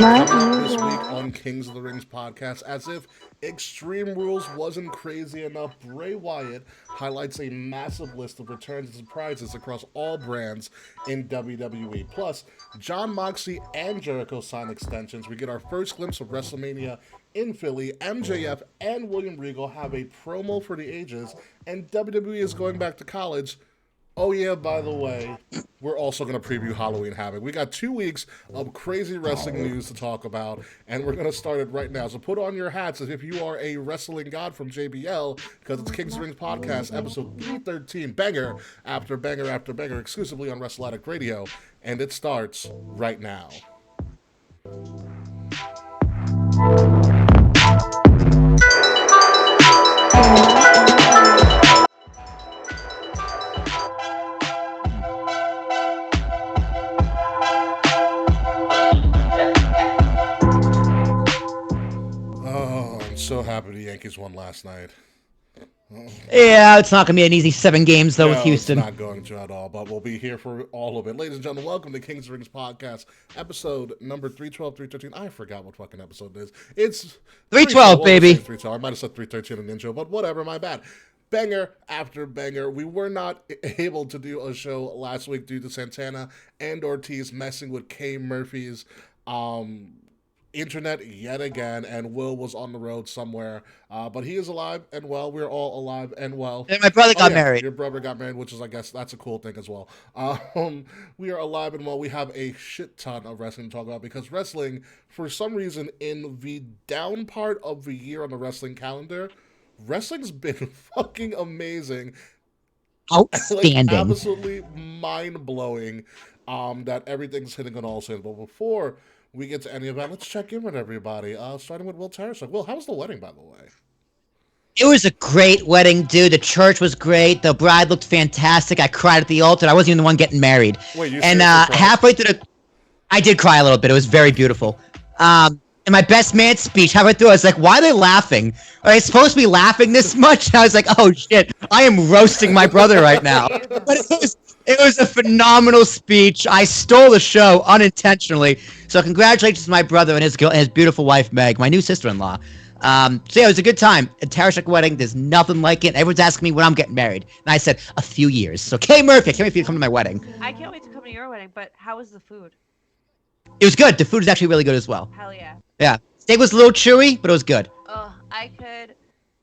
Coming up this week on Kings of the Rings podcast, as if Extreme Rules wasn't crazy enough, Bray Wyatt highlights a massive list of returns and surprises across all brands in WWE. Plus, Jon Moxley and Jericho sign extensions. We get our first glimpse of WrestleMania in Philly. MJF and William Regal have a promo for the ages, and WWE is going back to college. Oh yeah, by the way, we're also going to preview Halloween Havoc. We got 2 weeks of crazy wrestling news to talk about, and we're going to start it right now. So put on your hats as if you are a wrestling god from JBL, because it's Kings of the Rings Podcast, episode 313, banger after banger after banger, exclusively on Wrestle Addict Radio, and it starts right now. So happy the Yankees won last night. Yeah, it's not going to be an easy 7 games, though, with Houston. It's not going to at all, but we'll be here for all of it. Ladies and gentlemen, welcome to Kings of the Rings Podcast, episode number 312, 313. I forgot what fucking episode it is. It's 312, baby. 312. I might have said 313 in the intro, but whatever, my bad. Banger after banger. We were not able to do a show last week due to Santana and Ortiz messing with K. Murphy's internet yet again, and Will was on the road somewhere, but he is alive and well. We're all alive and well. And my brother got married. Your brother got married, which is, I guess, that's a cool thing as well. We are alive and well. We have a shit ton of wrestling to talk about, because wrestling, for some reason, in the down part of the year on the wrestling calendar, wrestling's been fucking amazing. Outstanding. Like, absolutely mind-blowing that everything's hitting on all cylinders. But before we get to any of that, let's check in with everybody, starting with Will Tarasuk. Will, how was the wedding, by the way? It was a great wedding, dude. The church was great. The bride looked fantastic. I cried at the altar. I wasn't even the one getting married. Wait, you and halfway through I did cry a little bit. It was very beautiful. And my best man speech, halfway through, I was like, why are they laughing? Are they supposed to be laughing this much? And I was like, oh, shit. I am roasting my brother right now. But it was a phenomenal speech. I stole the show unintentionally. So congratulations to my brother and his beautiful wife, Meg, my new sister-in-law. So yeah, it was a good time. A Tarasuk wedding, there's nothing like it. Everyone's asking me when I'm getting married. And I said, a few years. So Kay Murphy, I can't wait for you to come to my wedding. I can't wait to come to your wedding, but how was the food? It was good. The food is actually really good as well. Hell yeah. Yeah. Steak was a little chewy, but it was good. Oh, I could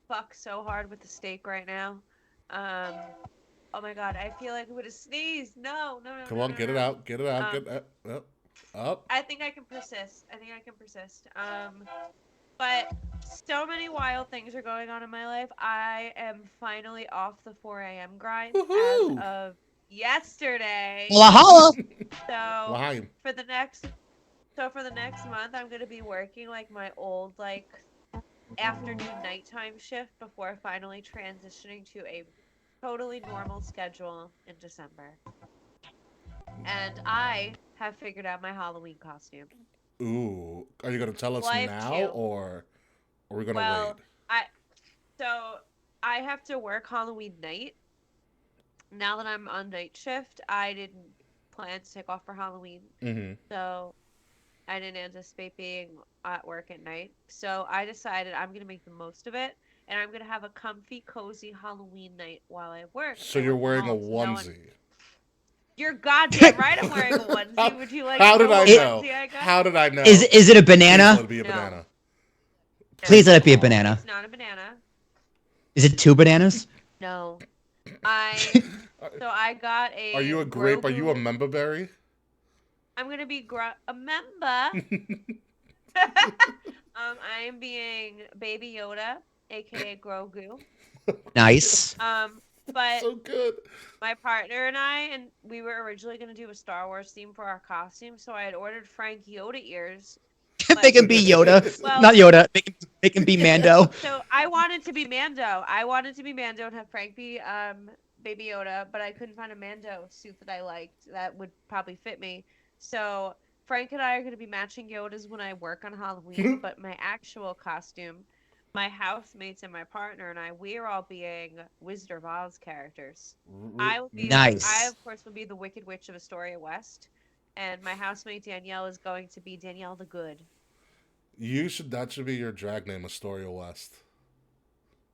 fuck so hard with the steak right now. Oh my god, I feel like I'm gonna sneeze. No. Come on, get it out. Get it out. Get it up. I think I can persist. But so many wild things are going on in my life. I am finally off the 4 a.m. grind as of yesterday. Holla. So for the next month, I'm gonna be working like my old afternoon nighttime shift before finally transitioning to a totally normal schedule in December. And I have figured out my Halloween costume. Ooh, are you gonna tell us now, or are we gonna wait? I have to work Halloween night. Now that I'm on night shift, I didn't plan to take off for Halloween. Mm-hmm. So I didn't anticipate being at work at night. So I decided I'm going to make the most of it. And I'm going to have a comfy, cozy Halloween night while I work. So you're wearing a onesie. You're goddamn right I'm wearing a onesie. Would you like how to did know I what know? onesie I got? How did I know? Is it a banana? Please let it be a banana. Please let it be a banana. It's not a banana. Is it 2 bananas? No. I got a... Are you a grape? Are you a member berry? I'm going to be a member. I am being Baby Yoda, aka Grogu. Nice. But so good. My partner and we were originally going to do a Star Wars theme for our costume, so I had ordered Frank Yoda ears. They can be Yoda. Well, not Yoda. They can be Mando. So I wanted to be Mando. And have Frank be Baby Yoda, but I couldn't find a Mando suit that I liked that would probably fit me. So Frank and I are going to be matching Yodas when I work on Halloween, but my actual costume, my housemates and my partner and we are all being Wizard of Oz characters. I will be nice. I, of course, will be the Wicked Witch of Astoria West, and my housemate Danielle is going to be Danielle the Good That should be your drag name, Astoria West.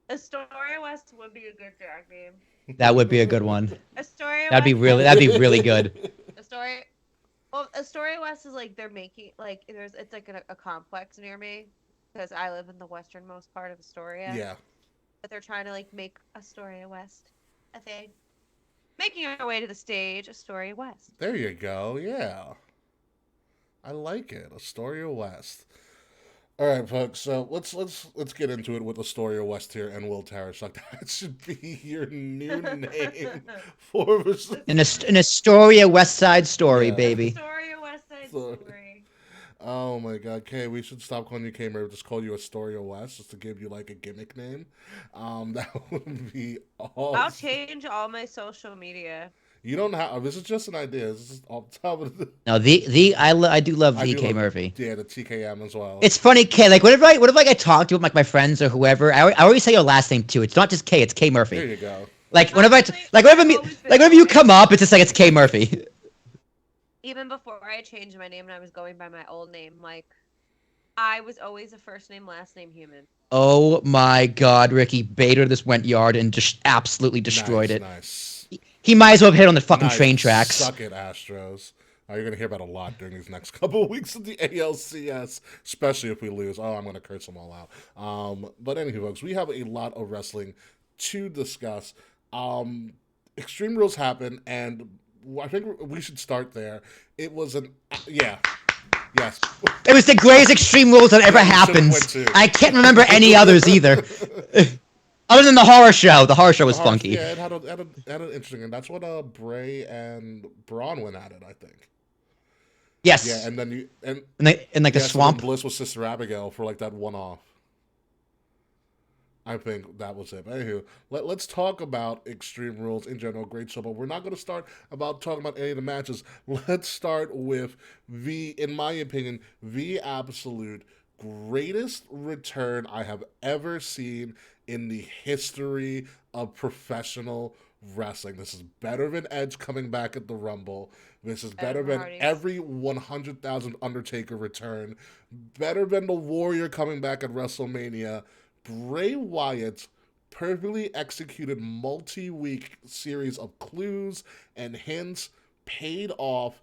Astoria West would be a good drag name. That would be a good one. Astoria That'd be West. really good. Astoria. Well, Astoria West is like they're making like it's like a complex near me because I live in the westernmost part of Astoria. Yeah. But they're trying to like make Astoria West a thing. Making our way to the stage, Astoria West. There you go. Yeah. I like it. Astoria West. All right, folks. So let's get into it with Astoria West here and Will Tarashuk. That should be your new name for An Astoria West Side Story, Yeah. baby. Astoria West Side Story. Oh my God, Kay, we should stop calling you Kay Murray. Just call you Astoria West, just to give you like a gimmick name. That would be awesome. I'll change all my social media. You don't have. This is just an idea. This is off the top of the. No, I do love DK Murphy. Yeah, the TKM as well. It's funny, K. Like whenever I talk to like my friends or whoever, I always say your last name too. It's not just K. It's K Murphy. There you go. Like whenever you come up, it's just like it's K Murphy. Even before I changed my name and I was going by my old name, like I was always a first name, last name human. Oh my God, Ricky Bader just went yard and just absolutely destroyed it. Nice. He might as well have hit on the fucking train tracks. Suck it, Astros. You're going to hear about a lot during these next couple of weeks of the ALCS, especially if we lose. Oh, I'm going to curse them all out. But anyway, folks, we have a lot of wrestling to discuss. Extreme Rules happened, and I think we should start there. It was yes. It was the greatest Extreme Rules that ever happened. I can't remember any others either. Other than the horror show. The horror show was funky. Yeah, it had an interesting, and that's what Bray and Braun went at it, I think. Yes. Yeah, and then in like the swamp. So Bliss was Sister Abigail for like that one-off. I think that was it. But anywho, let's talk about Extreme Rules in general. Great show, but we're not going to start talking about any of the matches. Let's start with in my opinion, the absolute greatest return I have ever seen in the history of professional wrestling. This is better than Edge coming back at the Rumble. This is better than every 100,000 Undertaker return. Better than the Warrior coming back at WrestleMania. Bray Wyatt's perfectly executed multi-week series of clues and hints paid off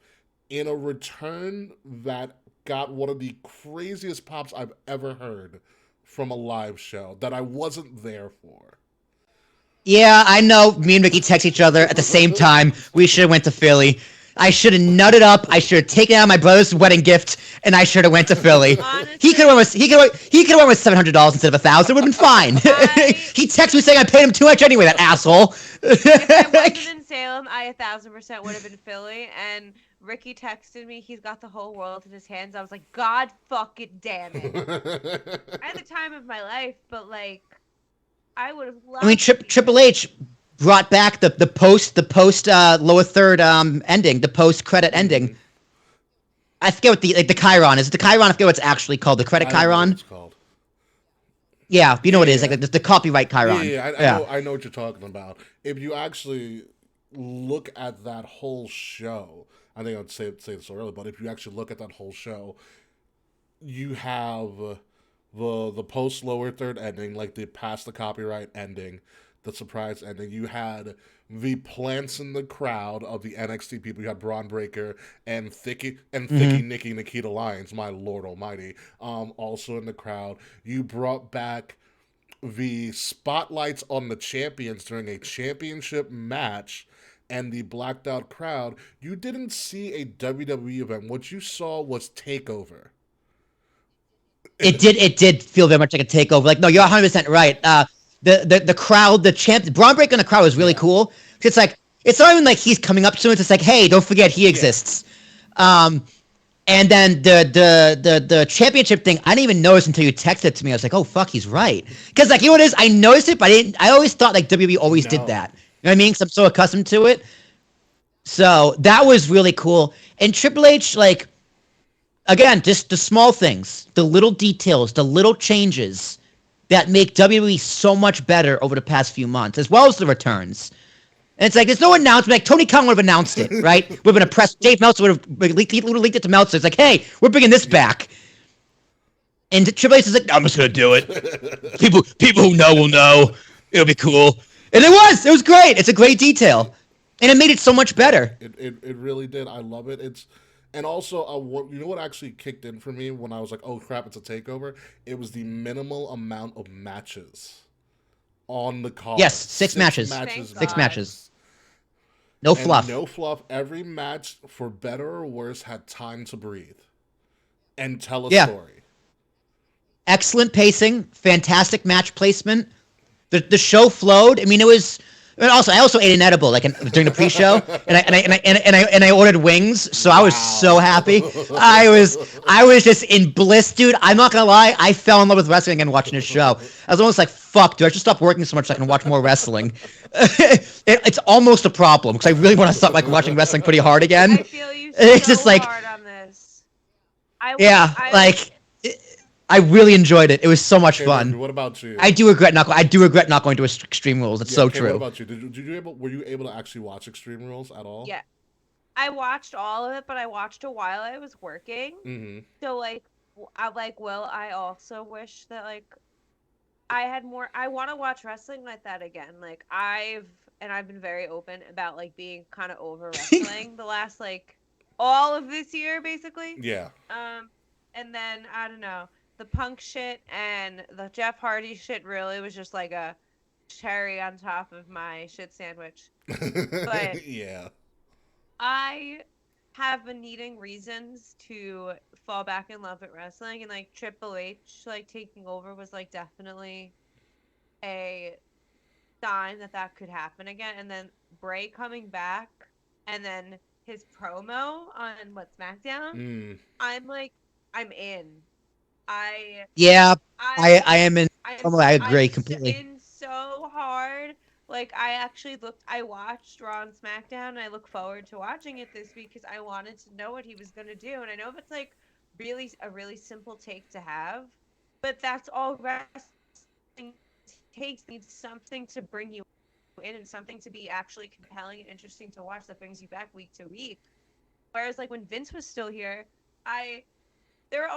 in a return that got one of the craziest pops I've ever heard from a live show that I wasn't there for. Yeah, I know. Me and Ricky text each other at the same time. We should have went to Philly. I should have nutted up. I should have taken out my brother's wedding gift, and I should have went to Philly. Honestly, he could have went with $700 instead of $1,000. It would have been fine. He texted me saying I paid him too much anyway. That asshole. If I wasn't in Salem, I 1,000% would have been Philly. And Ricky texted me. He's got the whole world in his hands. I was like, God fucking damn it. I had the time of my life, but like, I would have loved. I mean, Triple H brought back the post lower third ending, the post credit ending. I forget what the Chiron is. The Chiron, I forget what it's actually called. The credit Chiron. I know what it's called. Yeah, you know what it is, like the copyright Chiron. I know what you're talking about. If you actually look at that whole show, I think I would say it so early, but if you actually look at that whole show, you have the post lower third ending, like the past the copyright ending, the surprise ending. You had the plants in the crowd of the NXT people. You had Braun Breaker and Thicky Nikita Lyons, my Lord Almighty, also in the crowd. You brought back the spotlights on the champions during a championship match and the blacked out crowd. You didn't see a WWE event. What you saw was TakeOver. It did feel very much like a takeover. Like, no, you're 100% right. The crowd, the Braun Breaker in the crowd was really cool. It's like, it's not even like he's coming up to him. It's just like, hey, don't forget he exists. And then the championship thing, I didn't even notice until you texted it to me. I was like, oh fuck, he's right. Because like, you know what it is? I noticed it, but I always thought like WWE always did that. You know what I mean? Because I'm so accustomed to it. So that was really cool. And Triple H, like, again, just the small things, the little details, the little changes that make WWE so much better over the past few months, as well as the returns. And it's like, there's no announcement. Like, Tony Khan would have announced it, right? Would have been a press. Dave Meltzer would have leaked it to Meltzer. It's like, hey, we're bringing this back. And Triple H is like, I'm just gonna do it. People who know will know. It'll be cool. And it was great. It's a great detail. And it made it so much better. It really did. I love it. And also, you know what actually kicked in for me when I was like, oh crap, it's a takeover? It was the minimal amount of matches on the card. Yes, six matches. Thank Six God. matches. No fluff. No fluff. Every match, for better or worse, had time to breathe and tell a story. Excellent pacing, fantastic match placement. The show flowed. I mean, it was. And also, I also ate an edible during the pre-show, and I ordered wings, so I was so happy. I was just in bliss, dude. I'm not gonna lie, I fell in love with wrestling and watching this show. I was almost like, fuck, dude, I should stop working so much so I can watch more wrestling. It's almost a problem because I really want to start watching wrestling pretty hard again. I feel you so It's just like, hard on this. I really enjoyed it. It was so much fun. Andrew, what about you? I do regret not going to Extreme Rules. It's so true. What about you? Were you able to actually watch Extreme Rules at all? Yeah. I watched all of it, but I watched it while I was working. Mm-hmm. So I also wish that I had more. I want to watch wrestling like that again. I've been very open about being kind of over wrestling the last all of this year basically. Yeah. And then I don't know. The Punk shit and the Jeff Hardy shit really was just like a cherry on top of my shit sandwich. But yeah. I have been needing reasons to fall back in love with wrestling, and Triple H taking over was definitely a sign that could happen again. And then Bray coming back, and then his promo on SmackDown. I'm in. I am in. I agree completely. In so hard. I watched Raw and SmackDown, and I look forward to watching it this week because I wanted to know what he was gonna do. And I know it's a really simple take to have, but that's all wrestling takes. Needs something to bring you in and something to be actually compelling and interesting to watch that brings you back week to week. Whereas when Vince was still here, there were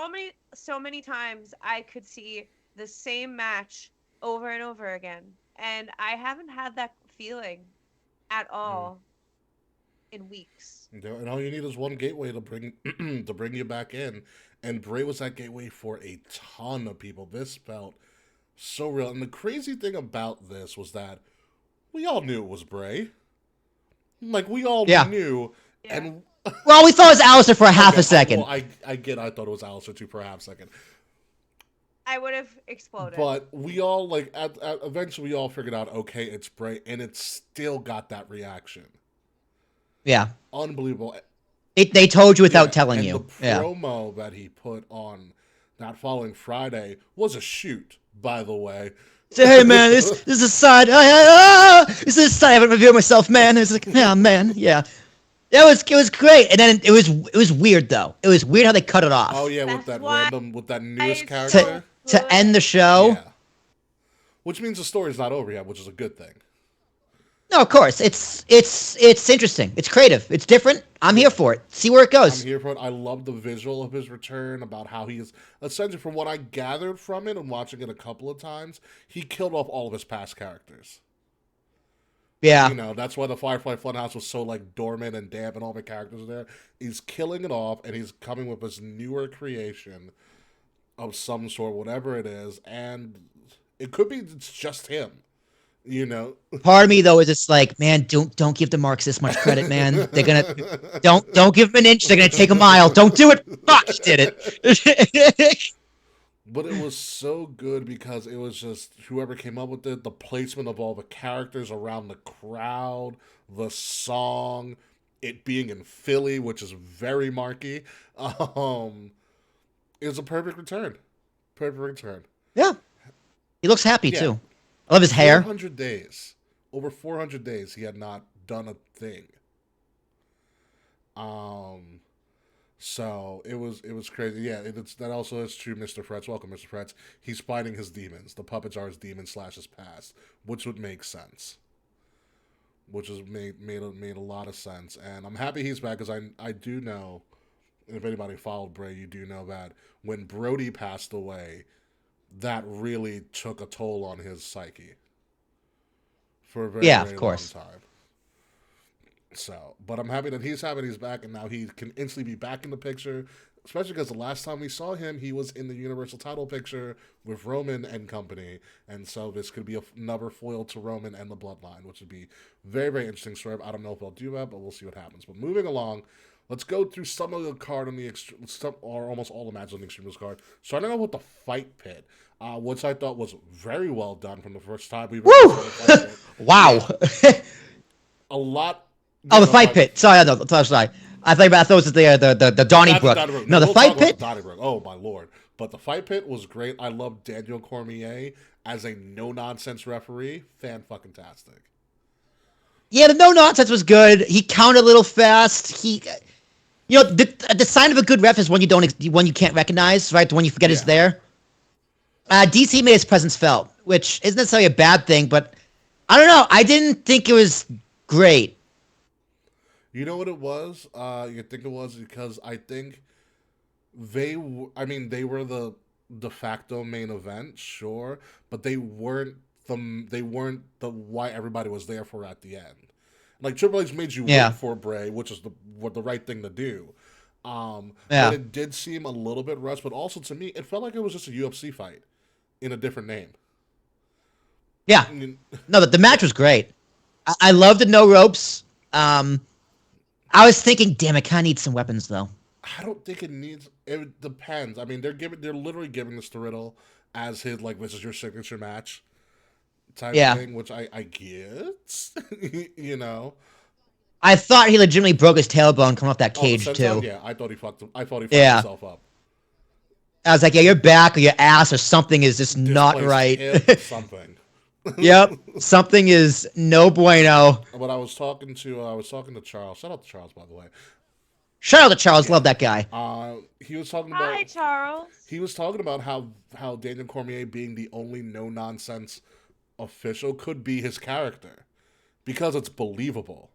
so many times I could see the same match over and over again. And I haven't had that feeling at all in weeks. And all you need is one gateway to bring to bring you back in. And Bray was that gateway for a ton of people. This felt so real. And the crazy thing about this was that we all knew it was Bray. We all knew. Yeah. And well, we thought it was Alistair for a half a second. I thought it was Alistair too for a half second. I would have exploded. But we all, eventually we all figured out, okay, it's Bray, and it still got that reaction. Yeah. Unbelievable. They told you without telling you. The promo that he put on that following Friday was a shoot, by the way. Say, hey, man, this is a side. This is a side. I haven't revealed myself, man. It's man, yeah. It was great, and then it was weird though. It was weird how they cut it off. Oh yeah, with that newest character to end the show. Yeah. Which means the story's not over yet, which is a good thing. No, of course. It's interesting. It's creative. It's different. I'm here for it. See where it goes. I'm here for it. I love the visual of his return, about how he is, essentially, from what I gathered from it and watching it a couple of times, he killed off all of his past characters. Yeah. That's why the Firefly Funhouse was so dormant and damp and all the characters there. He's killing it off, and he's coming with this newer creation of some sort, whatever it is, and it could be it's just him. Part of me though is just man, don't give the Marks this much credit, man. They're gonna don't give them an inch. They're gonna take a mile. Don't do it. Fuck, did it. But it was so good because it was just whoever came up with it, the placement of all the characters around the crowd, the song, it being in Philly, which is very marquee. It was a perfect return. Perfect return. Yeah. He looks happy too. I love his hair. 400 days. Over 400 days he had not done a thing. So it was crazy. Yeah, that also is true, Mr. Fretz. Welcome, Mr. Fretz. He's fighting his demons. The puppets are his demons / his past, which would make sense. Which has made a lot of sense. And I'm happy he's back because I do know if anybody followed Bray, you do know that when Brody passed away, that really took a toll on his psyche for a very, Yeah, of very long course. time. So, but I'm happy that he's back, and now he can instantly be back in the picture. Especially because the last time we saw him, he was in the Universal title picture with Roman and company, and so this could be another foil to Roman and the Bloodline, which would be very, very interesting story. I don't know if they'll do that, but we'll see what happens. But moving along, let's go through some of the card on the or almost all the matches on the Extreme Rules card. Starting out with the Fight Pit, which I thought was very well done from the first time we Woo! saw the Fight Pit. Wow. A lot. Oh, the Fight Pit. Sorry, no, sorry. I thought it was the Donnybrook. No, the we'll Fight Pit. Donnybrook. Oh my lord! But the Fight Pit was great. I love Daniel Cormier as a no nonsense referee. Fan fucking tastic. Yeah, the no nonsense was good. He counted a little fast. The sign of a good ref is when you can't recognize, right? The one you forget is there. DC made his presence felt, which isn't necessarily a bad thing, but I don't know. I didn't think it was great. You know what it was? You think it was because I think they were the de facto main event, sure, but they weren't the why everybody was there for at the end. Like Triple H made you wait for Bray, which is the right thing to do. But it did seem a little bit rushed, but also to me, it felt like it was just a UFC fight in a different name. Yeah. No, the match was great. I love the no ropes. I was thinking, damn, it kind of needs some weapons though. I don't think it needs. It depends. I mean, they're literally giving this to Riddle as his this is your signature match type thing, which I get. You know. I thought he legitimately broke his tailbone coming off that cage too. Yeah, I thought he fucked himself up. I was like, yeah, your back or your ass or something is just not right. Something. Yep, something is no bueno. But I was talking to Charles. Shout out to Charles, by the way. Shout out to Charles. Love that guy. He was talking about. Hi, Charles. He was talking about how Daniel Cormier being the only no nonsense official could be his character because it's believable.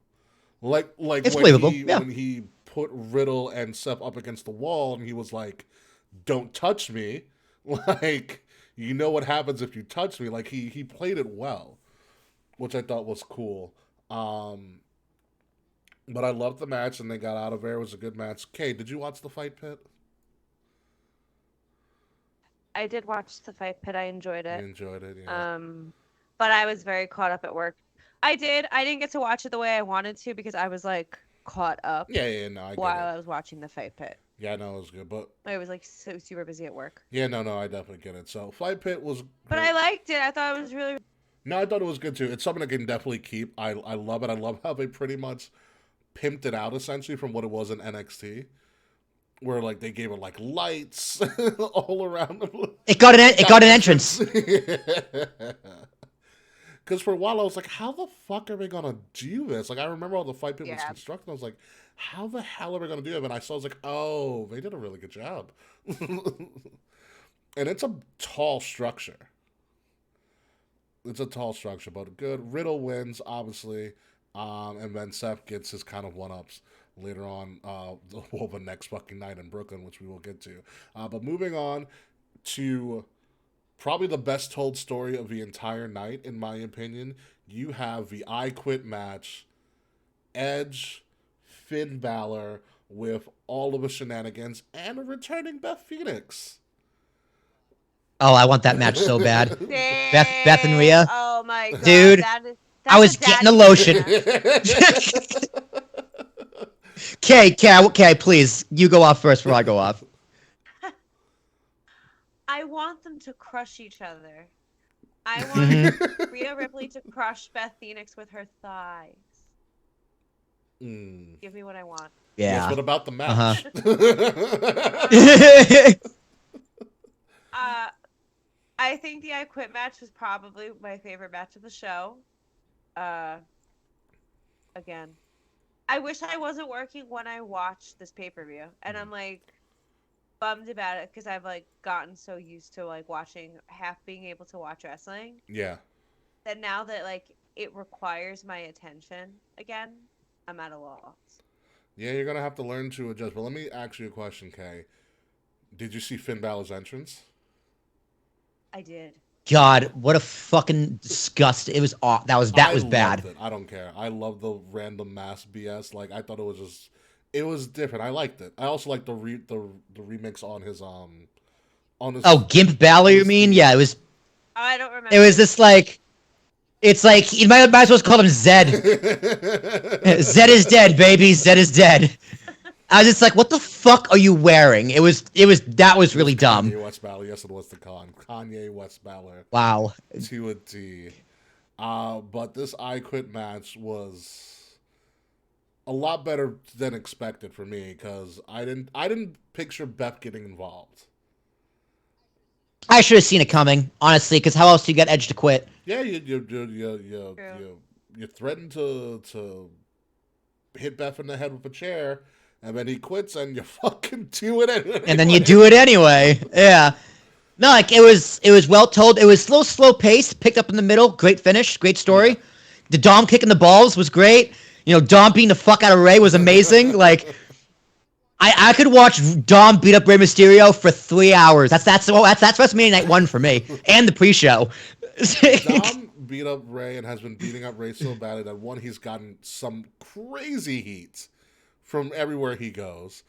Like it's when believable. When he put Riddle and Seth up against the wall and he was like, "Don't touch me," like. You know what happens if you touch me. Like, he played it well, which I thought was cool. But I loved the match, and they got out of there. It was a good match. Kay, did you watch the Fight Pit? I did watch the Fight Pit. I enjoyed it. You enjoyed it, yeah. But I was very caught up at work. I didn't get to watch it the way I wanted to because I was, like, caught up while I was watching the Fight Pit. Yeah, no, it was good, but I was like so super busy at work. Yeah, no, I definitely get it. So Fight Pit was But I liked it. I thought it was really No, I thought it was good too. It's something I can definitely keep. I love it. I love how they pretty much pimped it out essentially from what it was in NXT. Where like they gave it like lights all around. It got an entrance. Because for a while I was like, how the fuck are they gonna do this? Like I remember all the Fight Pit was constructed. I was like, how the hell are they gonna do it? And I saw, I was like, oh, they did a really good job. And it's a tall structure. It's a tall structure, but good. Riddle wins, obviously, and then Seth gets his kind of one-ups later on, the next fucking night in Brooklyn, which we will get to. But moving on to probably the best told story of the entire night, in my opinion. You have the I Quit match, Edge, Finn Balor, with all of the shenanigans, and a returning Beth Phoenix. Oh, I want that match so bad. Beth and Rhea. Oh my god, dude! I was getting the lotion. Okay, please, you go off first before I go off. I want them to crush each other. I want Rhea Ripley to crush Beth Phoenix with her thighs. Give me what I want. Yeah. Yes, what about the match? I think the I Quit match was probably my favorite match of the show. Again, I wish I wasn't working when I watched this pay-per-view, and I'm like bummed about it because I've like gotten so used to like being able to watch wrestling. Yeah. That now that like it requires my attention again, I'm at a loss. Yeah, you're gonna have to learn to adjust. But let me ask you a question, Kay. Did you see Finn Balor's entrance? I did. God, what a fucking disgust! It was aw- that I was loved bad. it. I don't care. I love the random mass BS. Like I thought it was different. I liked it. I also liked the remix on his Oh, Gimp Balor, on you his mean? theme. Yeah, Oh, I don't it remember was this. this like, it's like you might as well call him Zed. Zed is dead, baby. Zed is dead. I was just like, what the fuck are you wearing? That was It was really dumb. Kanye West Balor. Yes, it was the Kanye West Balor Wow. to a T. But this I Quit match was a lot better than expected for me because I didn't picture Beth getting involved. I should have seen it coming, honestly, because how else do you get Edge to quit? Yeah, you True. you threaten to hit Beth in the head with a chair, and then he quits, and you fucking do it anyway. And then you do it anyway. Yeah. No, like it was well told. It was a little slow paced, picked up in the middle. Great finish, great Yeah. story. The Dom kicking the balls was great. You know, Dom beating the fuck out of Ray was amazing. Like I could watch Dom beat up Rey Mysterio for 3 hours. That's WrestleMania Night 1 for me, and the pre-show. Dom beat up Ray and has been beating up Ray so badly that one, he's gotten some crazy heat from everywhere he goes.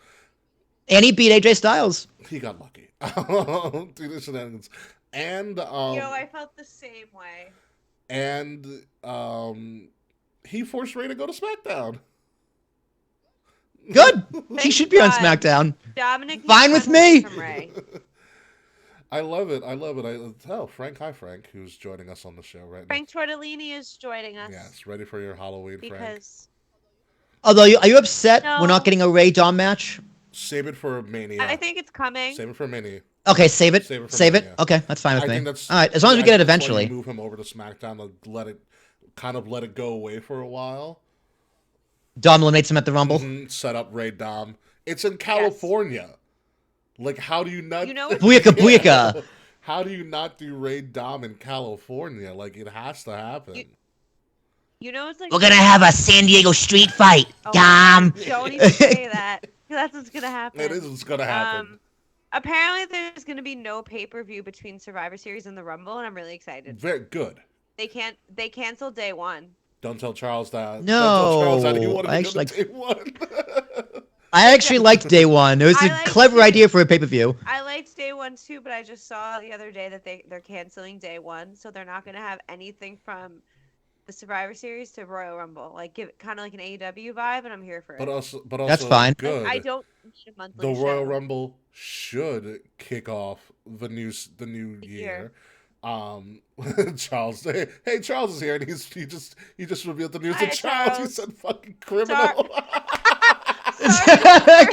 And he beat AJ Styles. He got lucky. Through the shenanigans. And I felt the same way. and he forced Ray to go to SmackDown. Good. He Thank should be on God. SmackDown. Dominic needs Fine with time away me. from Ray. I love it. Frank, hi Frank, who's joining us on the show right Frank Tortellini is joining us now. Yes, ready for your Halloween, Frank. because Although, are you upset we're not No. getting a Ray Dom match? Save it for Mania. I think it's coming. Save it for Mania. Okay, save it. Save it for Save it. Mania. Okay, that's fine with I me. think that's All right, as long as we I get it think that's why you eventually. move him over to SmackDown to let it go away for a while. Dom eliminates him at the Rumble. Set up Ray Dom. It's in California. Like, how do you not? You know what- Booyaka, booyaka. How do you not do Ray Dom in California? Like, it has to happen. You know it's like We're gonna have a San Diego street fight, Oh, Dom. Don't even say that. That's what's gonna happen. It is what's gonna happen. Apparently, there's gonna be no pay-per-view between Survivor Series and the Rumble, and I'm really excited. Very good. They canceled day one. Don't tell Charles that. No, Don't tell Charles that he wanted I to go actually to day one. I actually liked day one. It was I a liked clever it. idea for a pay-per-view. I liked day one too, but I just saw the other day that they're canceling day one, so they're not gonna have anything from the Survivor Series to Royal Rumble. Like give it kind of like an AEW vibe, and I'm here for it. but also, That's fine. Good. I don't need a monthly The Royal show. Rumble should kick off the new year. Charles, hey, Charles is here, and he just revealed the news Hi, to Charles. He Charles. said, "Fucking criminal." Sorry,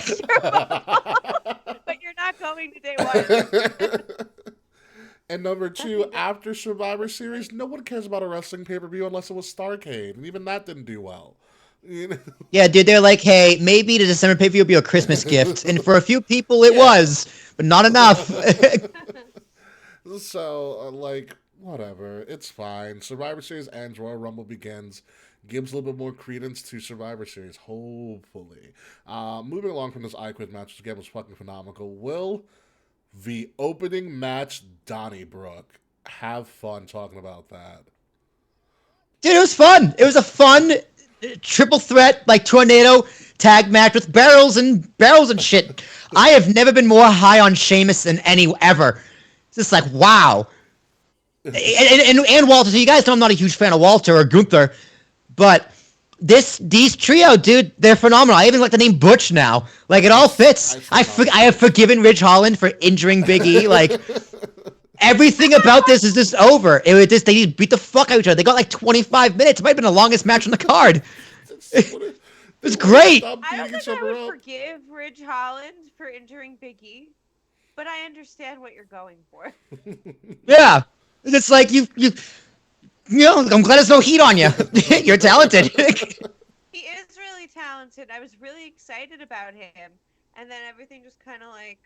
but you're not going to day one. And number two, after Survivor Series, no one cares about a wrestling pay-per-view unless it was Starrcade, and even that didn't do well. You know? Yeah, dude, they're like, hey, maybe the December pay-per-view will be a Christmas gift, and for a few people it was, but not enough. So, whatever. It's fine. Survivor Series ends. Royal Rumble begins. Gives a little bit more credence to Survivor Series, hopefully. Moving along from this I Quit match, which again was fucking phenomenal. Will the opening match, Donnybrook, have fun talking about that? Dude, it was fun. It was a fun triple threat, like tornado tag match with barrels and shit. I have never been more high on Sheamus than ever. It's just like, wow. And Walter, so you guys know I'm not a huge fan of Walter or Gunther, but these trio, dude, they're phenomenal. I even like the name Butch now. Like, it all fits. I have forgiven Ridge Holland for injuring Big E. Like, everything about this is just over. They just beat the fuck out of each other. They got like 25 minutes. It might have been the longest match on the card. It was great. I don't think I would forgive Ridge Holland for injuring Big E, but I understand what you're going for. Yeah. It's like, you know, I'm glad there's no heat on you. You're talented. He is really talented. I was really excited about him, and then everything just kind of like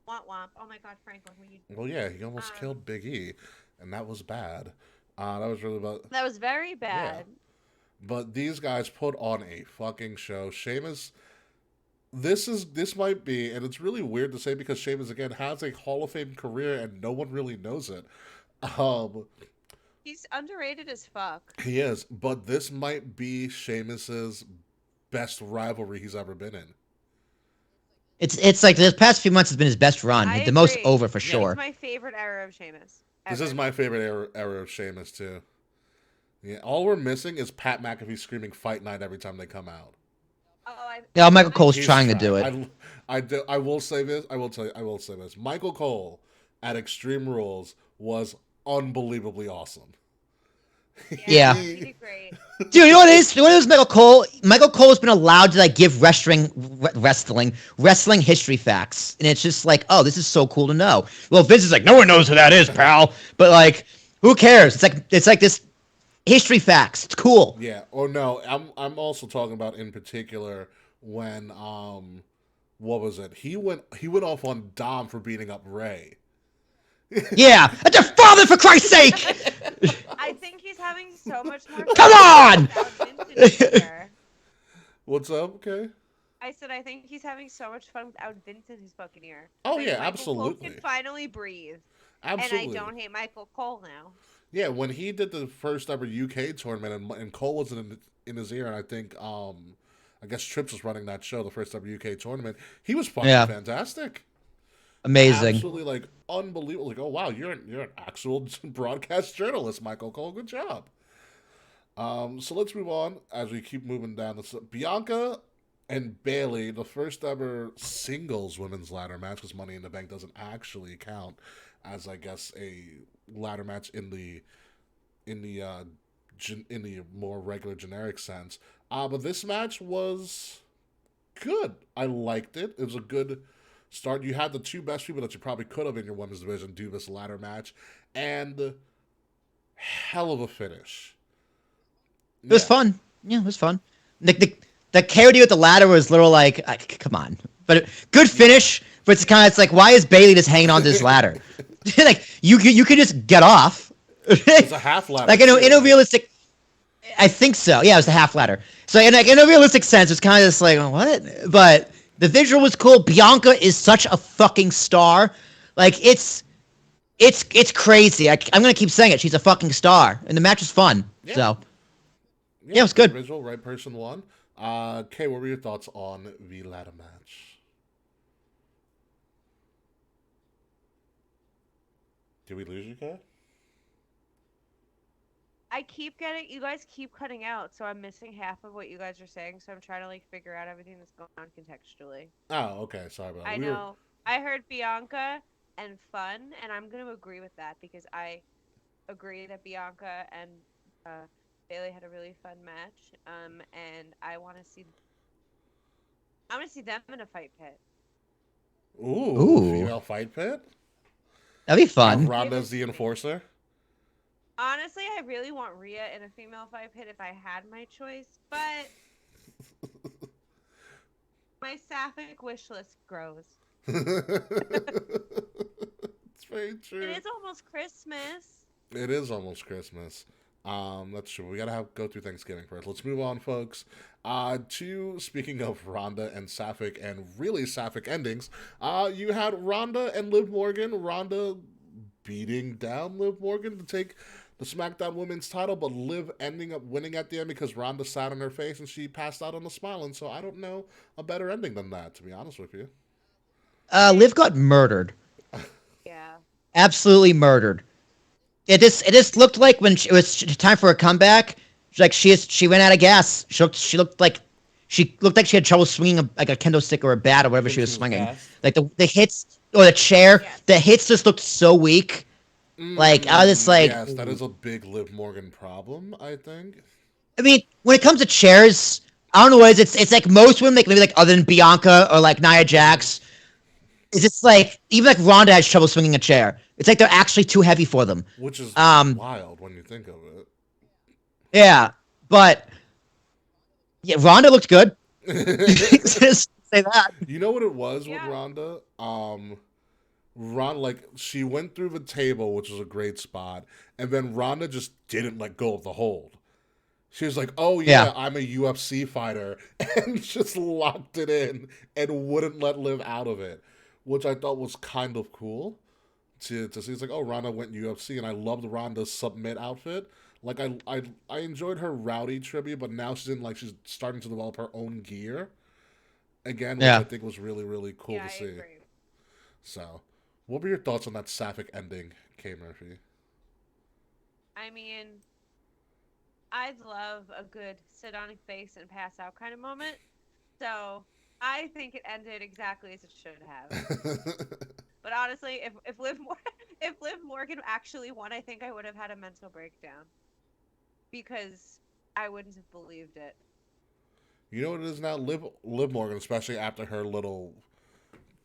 womp womp. Oh my God, Frank, what were you? Well, yeah, he almost killed Big E, and that was bad. That was really bad. That was very bad. Yeah. But these guys put on a fucking show. Sheamus this might be, and it's really weird to say because Sheamus again has a Hall of Fame career and no one really knows it. Um, He's underrated as fuck. he is, but this might be Sheamus's best rivalry he's ever been in. It's like the past few months has been his best run, I the most agree. over for It's sure. my favorite era of Sheamus. This ever. is my favorite era of Sheamus too. Yeah, all we're missing is Pat McAfee screaming "Fight Night" every time they come out. Yeah, Michael Cole's He's trying to do it. I will say this. I will tell you. I will say this. Michael Cole at Extreme Rules was unbelievably awesome. Yeah. He did great. Dude, you know what it is? You know what it is, Michael Cole? Michael Cole's been allowed to like give wrestling history facts, and it's just like, oh, this is so cool to know. Well, Vince is like, no one knows who that is, pal. But like, who cares? It's like this history facts. It's cool. Yeah. Or no, I'm also talking about in particular when what was it? He went off on Dom for beating up Ray. Yeah, that's your father, for Christ's sake. I think he's having so much more. Come on! without Vince in his ear. What's up? Okay. I said I think he's having so much fun without Vince in his fucking ear. Oh Like, yeah, Michael absolutely. Cole can finally breathe, Absolutely. and I don't hate Michael Cole now. Yeah, when he did the first ever UK tournament and Cole was in his ear, and I think I guess Trips was running that show, the first ever UK tournament. He was fucking Yeah. fantastic. Amazing. Absolutely, like unbelievable. Like, oh wow, you're an actual broadcast journalist, Michael Cole. Good job. So let's move on as we keep moving down. This Bianca and Bailey, the first ever singles women's ladder match, because Money in the Bank doesn't actually count as, I guess, a ladder match in the more regular generic sense. But this match was good. I liked it. It was a good start. You had the two best people that you probably could have in your women's division do this ladder match, and hell of a finish. It was fun. Yeah, it was fun. The KOD with the ladder was little like, come on. But good finish, but it's like, why is Bailey just hanging on to this ladder? Like, you could just get off. It's a half ladder. Like, in a realistic... I think so. Yeah, it was a half ladder. So, in a realistic sense, it's kind of just like, what? But the visual was cool. Bianca is such a fucking star. Like, it's crazy. I'm going to keep saying it. She's a fucking star. And the match was fun. Yeah. So, yeah, it was good. Visual, right person won. Kay, what were your thoughts on the ladder match? Did we lose you, Kay? You guys keep cutting out, so I'm missing half of what you guys are saying, so I'm trying to like figure out everything that's going on contextually. Oh, okay. Sorry about that. I know. I heard Bianca and fun, and I'm going to agree with that because I agree that Bianca and Bailey had a really fun match. And I want to see them in a fight pit. Ooh. Female fight pit? That'd be fun. Ronda's the enforcer? Honestly, I really want Rhea in a female fight pit if I had my choice, but my sapphic wish list grows. It's very true. It is almost Christmas. It is almost Christmas. That's true. We gotta go through Thanksgiving first. Let's move on, folks. Speaking of Ronda and Sapphic and really Sapphic endings, you had Ronda and Liv Morgan. Ronda beating down Liv Morgan to take the SmackDown Women's title, but Liv ending up winning at the end because Ronda sat on her face and she passed out on the smiling. So I don't know a better ending than that, to be honest with you. Liv got murdered. Yeah. Absolutely murdered. It just looked like when it was time for a comeback, like she ran out of gas. She looked like she had trouble swinging like a kendo stick or a bat or whatever she was swinging. Like the hits or the chair, the hits just looked so weak. Like I was just like, yes, that is a big Liv Morgan problem, I think. I mean, when it comes to chairs, I don't know what it is. It's like most women, like maybe like other than Bianca or like Nia Jax, it's just like even like Ronda has trouble swinging a chair. It's like they're actually too heavy for them. Which is wild when you think of it. Yeah, but yeah, Ronda looked good. Just say that. You know what it was with Ronda? Ronda, like, she went through the table, which was a great spot, and then Ronda just didn't let go of the hold. She was like, "Oh yeah, I'm a UFC fighter," and just locked it in and wouldn't let Liv out of it, which I thought was kind of cool to see. It's like, oh, Ronda went UFC, and I loved Ronda's submit outfit. Like I enjoyed her rowdy tribute, but now she's starting to develop her own gear again, which I think was really really cool to see. Agree. So, what were your thoughts on that sapphic ending, K Murphy? I mean, I'd love a good sit on your face and pass out kind of moment. So I think it ended exactly as it should have. But honestly, if Liv Morgan actually won, I think I would have had a mental breakdown because I wouldn't have believed it. You know what it is now? Liv Morgan, especially after her little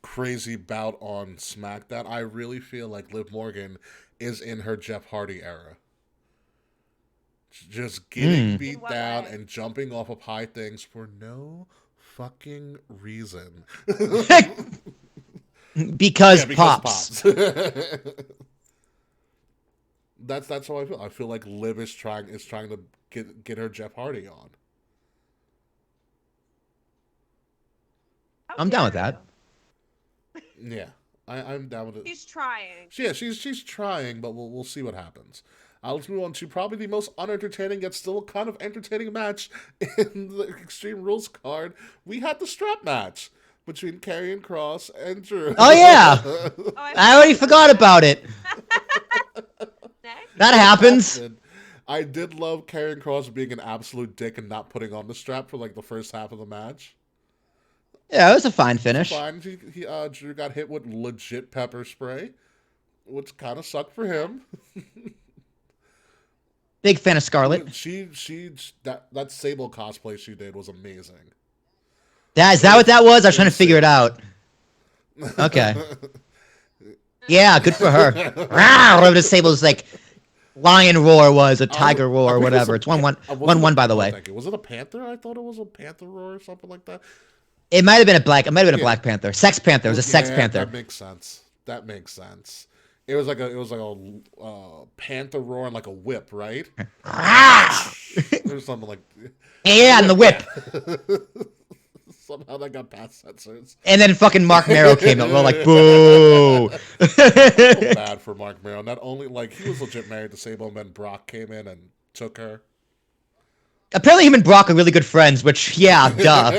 crazy bout on SmackDown, I really feel like Liv Morgan is in her Jeff Hardy era. Just getting beat down and jumping off of high things for no fucking reason. because pops. That's how I feel. I feel like Liv is trying to get her Jeff Hardy on. I'm down with that. Yeah, I'm down with it. She's trying. Yeah, she's trying, but we'll see what happens. Let's move on to probably the most unentertaining yet still kind of entertaining match in the Extreme Rules card. We had the strap match between Karrion Kross and Drew. Oh yeah, I already forgot about it. That happens. I did love Karrion Kross being an absolute dick and not putting on the strap for like the first half of the match. Yeah, it was a fine finish. Fine. Drew got hit with legit pepper spray, which kind of sucked for him. Big fan of Scarlett. That Sable cosplay she did was amazing. Is that what that was? I was trying to figure it out. Okay. Yeah, good for her. Whatever the Sable's like lion roar was, a tiger roar or whatever. It's 1-1 by the way. Was it a panther? I thought it was a panther roar or something like that. It might have been a black panther. Sex panther. It was a sex panther. That makes sense. It was like a panther roar and like a whip, right? Or something like. Yeah, and the whip. Somehow that got past censors. And then fucking Mark Merrow came out. We're all like, boo. So bad for Mark Merrow. Not only he was legit married to Sable, and then Brock came in and took her. Apparently him and Brock are really good friends, which, yeah, duh.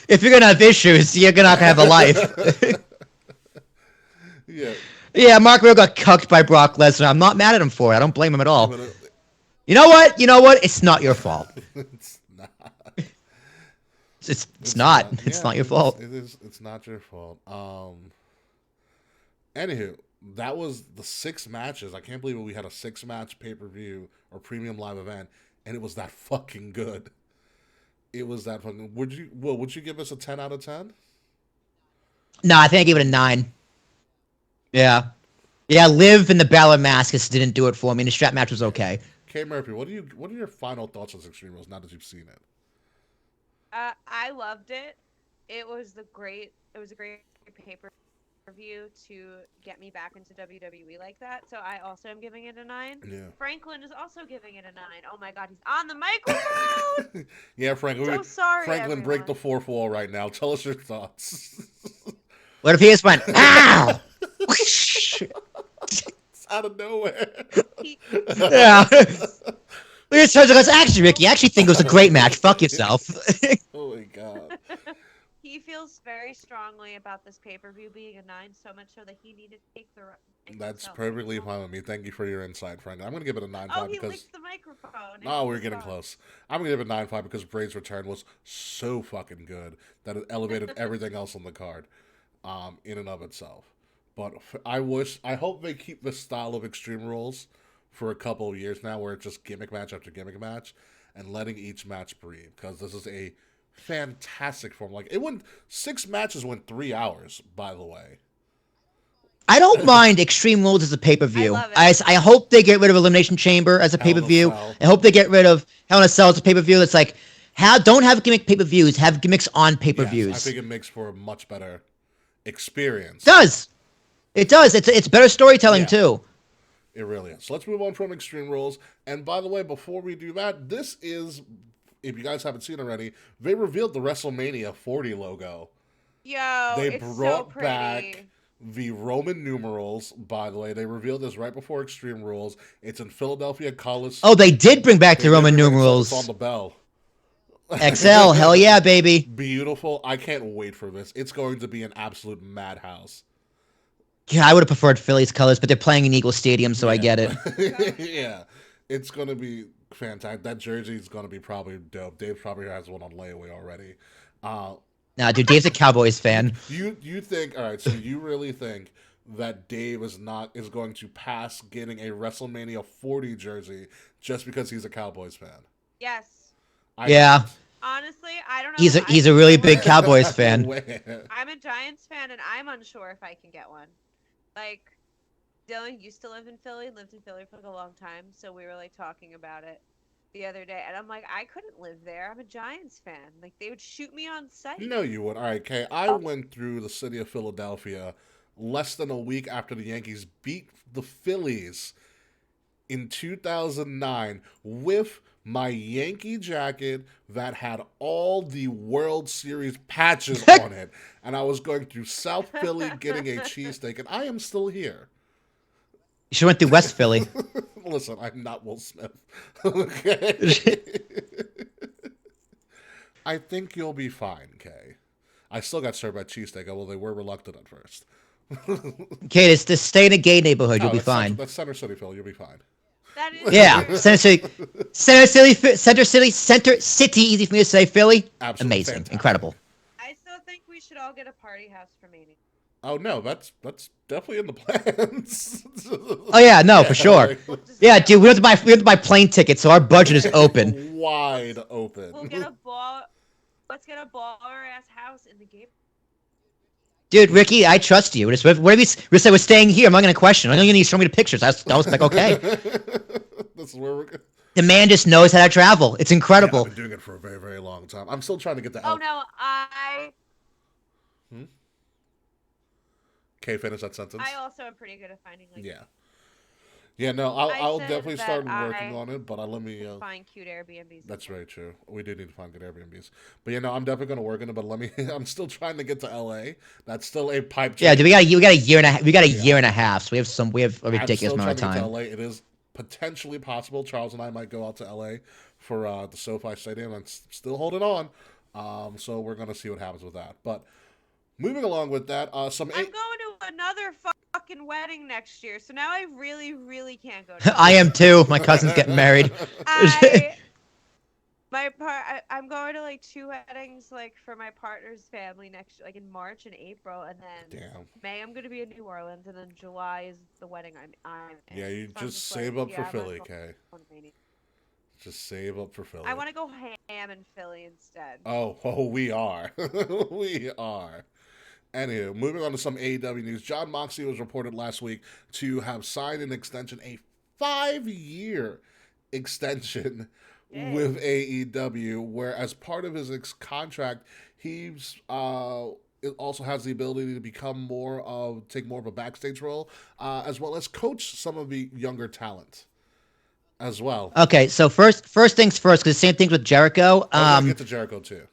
If you're gonna have issues, you're gonna have a life. Yeah. Yeah, Mark Merrow got cucked by Brock Lesnar. I'm not mad at him for it. I don't blame him at all. You know what? It's not your fault. It's not. It's not. It's not your fault. It is. It's not your fault. Anywho, that was the 6 matches. I can't believe we had a 6-match pay-per-view or premium live event, and it was that fucking good. It was that fucking. Would you give us a 10 out of 10? No, I think I gave it a 9. Yeah. Yeah, Liv and the Balor mask just didn't do it for me. The strap match was okay. K Murphy, what are your final thoughts on Extreme Rules now that you've seen it? I loved it. It was a great pay-per-view to get me back into WWE like that. So I also am giving it a 9. Yeah. Franklin is also giving it a 9. Oh my god, he's on the microphone. Yeah, Franklin. So sorry, Franklin, everyone. break the fourth wall right now. Tell us your thoughts. What if he just went, ow! It's out of nowhere. Yeah. We just heard us. Actually, Ricky, I actually think it was a great match. Fuck yourself. Oh my god. He feels very strongly about this pay-per-view being a 9, so much so that he needed to take the. That's perfectly fine with me. Thank you for your insight, Frank. I'm gonna give it a 9.5 he because. licked the microphone. Oh, we're getting close. I'm gonna give it a 9.5 because Bray's return was so fucking good that it elevated everything else on the card, in and of itself. But I hope they keep this style of Extreme Rules for a couple of years now, where it's just gimmick match after gimmick match, and letting each match breathe. Because this is a fantastic form. Like 6 matches went 3 hours. By the way, I don't mind Extreme Rules as a pay-per-view. I hope they get rid of Elimination Chamber as a pay-per-view. I hope they get rid of Hell in a Cell as a pay-per-view. That's like, don't have gimmick pay-per-views. Have gimmicks on pay-per-views. Yes, I think it makes for a much better experience. It does. It does. It's better storytelling too. It really is. So let's move on from Extreme Rules. And by the way, before we do that, this is, if you guys haven't seen already, they revealed the WrestleMania 40 logo. Yo, They it's brought so pretty. back the Roman numerals, by the way. They revealed this right before Extreme Rules. It's in Philadelphia Coliseum. Oh, they did bring back the Roman It's numerals. on the bell. XL, hell yeah, baby. Beautiful. I can't wait for this. It's going to be an absolute madhouse. Yeah, I would have preferred Philly's colors, but they're playing in Eagle Stadium, so I get it. Yeah. It's going to be fantastic. That jersey is going to be probably dope. Dave probably has one on layaway already. Nah, dude, Dave's a Cowboys fan. You think, all right, so you really think that Dave is going to pass getting a WrestleMania 40 jersey just because he's a Cowboys fan? Yes. Yeah. Honestly, I don't know. He's a really big Cowboys fan. I'm a Giants fan, and I'm unsure if I can get one. Like, Dylan used to live in Philly, lived in Philly for like a long time, so we were like talking about it the other day, and I'm like, I couldn't live there. I'm a Giants fan. Like, they would shoot me on sight. No, you would. All right, Kay. I went through the city of Philadelphia less than a week after the Yankees beat the Phillies in 2009 with my Yankee jacket that had all the World Series patches on it. And I was going through South Philly getting a cheesesteak, and I am still here. You should have went through West Philly. Listen, I'm not Will Smith. Okay? I think you'll be fine, Kay. I still got served by cheesesteak, although they were reluctant at first. Okay, just stay in a gay neighborhood. You'll be fine. That's Center City, Phil. You'll be fine. That is Yeah, true. Center City, easy for me to say. Philly, Absolutely amazing, fantastic. incredible. I still think we should all get a party house for Mania. Oh no, that's definitely in the plans. Oh yeah, no, for sure. Yeah, dude, we have to buy plane tickets, so our budget is open. Wide open. We'll get a ball. Let's get a baller ass house in the game. Dude, Ricky, I trust you. Whatever you say, we're staying here. I'm not gonna question. I know you need to show me the pictures. I was like, okay. This is where we're going. The man just knows how to travel. It's incredible. Yeah, I've been doing it for a very, very long time. I'm still trying to get the. Oh no, Okay, finish that sentence. I also am pretty good at finding like. Yeah. Yeah, no, I'll said definitely that start working on it, but let me. Find cute Airbnbs. That's very true. We do need to find good Airbnbs, but I'm definitely going to work on it. But let me. I'm still trying to get to LA. That's still a pipe dream. Yeah, dude, we got a year and a half. We got a year and a half. So we have a ridiculous amount of I'm still trying time. to get to LA. It is potentially possible. Charles and I might go out to LA for the SoFi Stadium. I'm still holding on. So we're going to see what happens with that. But moving along with that, I'm going to another fucking wedding next year, so now I really, really can't go. I am too. My cousin's getting married. I'm going to like 2 weddings like for my partner's family next, like in March and April, and then May I'm going to be in New Orleans, and then July is the wedding I'm in. Yeah, you So just save up for Philly, Kay. Mania. Just save up for Philly. I want to go ham in Philly instead. Oh, we are. We are. Anywho, moving on to some AEW news. Jon Moxley was reported last week to have signed an extension, a 5-year extension with AEW, where as part of his contract, he's it also has the ability to take more of a backstage role, as well as coach some of the younger talent as well. Okay, so first things first, because the same thing with Jericho. I'll get to Jericho too.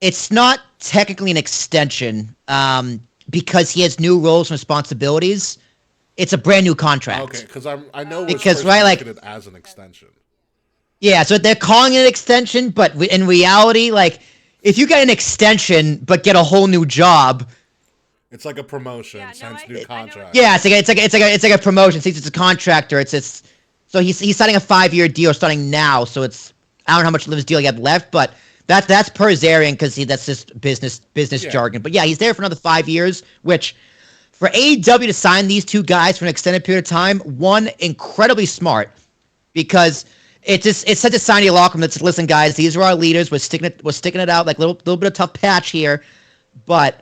It's not technically an extension because he has new roles and responsibilities. It's a brand new contract. Okay, because I know because marketed as an extension. Yeah, so they're calling it an extension, but in reality, like if you get an extension but get a whole new job, it's like a promotion, new contract. Yeah, it's like a promotion. Since it's a contractor, so he's signing a 5-year deal starting now. So I don't know how much of his deal he had left, but. That's per Zarian because that's just business jargon. But yeah, he's there for another 5 years, which for AEW to sign these 2 guys for an extended period of time, one, incredibly smart because it's such a sign you lock them that's listen, guys, these are our leaders. We're sticking it out like little bit of tough patch here, but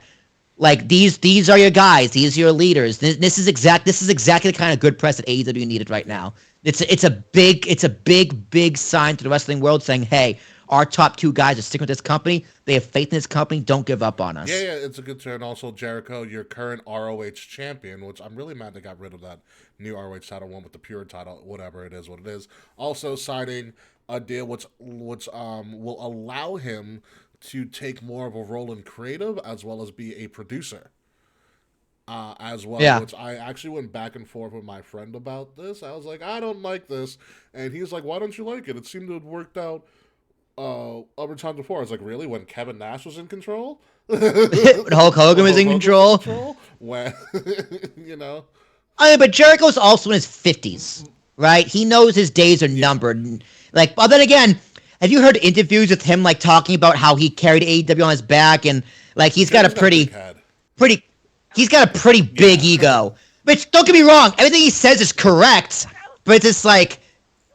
like these are your guys, these are your leaders. This is exactly the kind of good press that AEW needed right now. It's a big sign to the wrestling world saying, hey, our top 2 guys are sticking with this company. They have faith in this company. Don't give up on us. Yeah, it's a good turn. Also, Jericho, your current ROH champion, which I'm really mad they got rid of that new ROH title one with the pure title, whatever it is, what it is. Also signing a deal which will allow him to take more of a role in creative as well as be a producer. As well, Yeah. which I actually went back and forth with my friend about this. I was like, I don't like this, and he's like, why don't you like it? It seemed to have worked out other times before. I was like, really? When Kevin Nash was in control? When Hulk Hogan was in control. When, you know? I mean, but Jericho's also in his 50s, right? He knows his days are numbered. Like, but then again, have you heard interviews with him, like, talking about how he carried AEW on his back, and, like, he's got a pretty, he's got a pretty big ego. Which, don't get me wrong, everything he says is correct, but it's just like,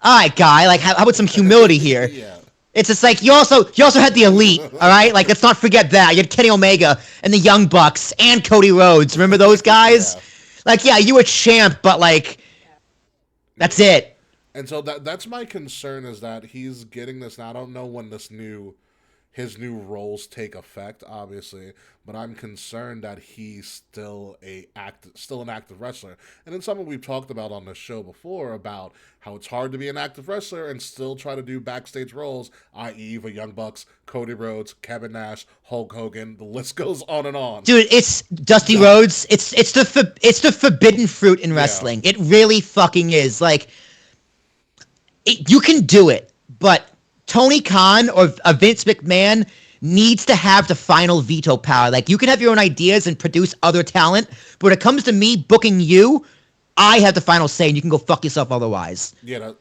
all right, guy, like, how about some humility here? Yeah. It's just like, you also had the Elite, all right? Like, let's not forget that. You had Kenny Omega and the Young Bucks and Cody Rhodes. Remember those guys? Yeah. Like, yeah, you were champ, but, like, that's it. And so that's my concern, is that he's getting this now. I don't know when his new roles take effect, obviously, but I'm concerned that he's still an active wrestler. And it's something we've talked about on the show before, about how it's hard to be an active wrestler and still try to do backstage roles, i.e. the Young Bucks, Cody Rhodes, Kevin Nash, Hulk Hogan. The list goes on and on. Dude, it's Dusty Rhodes. It's the forbidden fruit in wrestling. It really fucking is. Like, you can do it, but Tony Khan or Vince McMahon needs to have the final veto power. Like, you can have your own ideas and produce other talent, but when it comes to me booking you, I have the final say, and you can go fuck yourself otherwise. Yeah.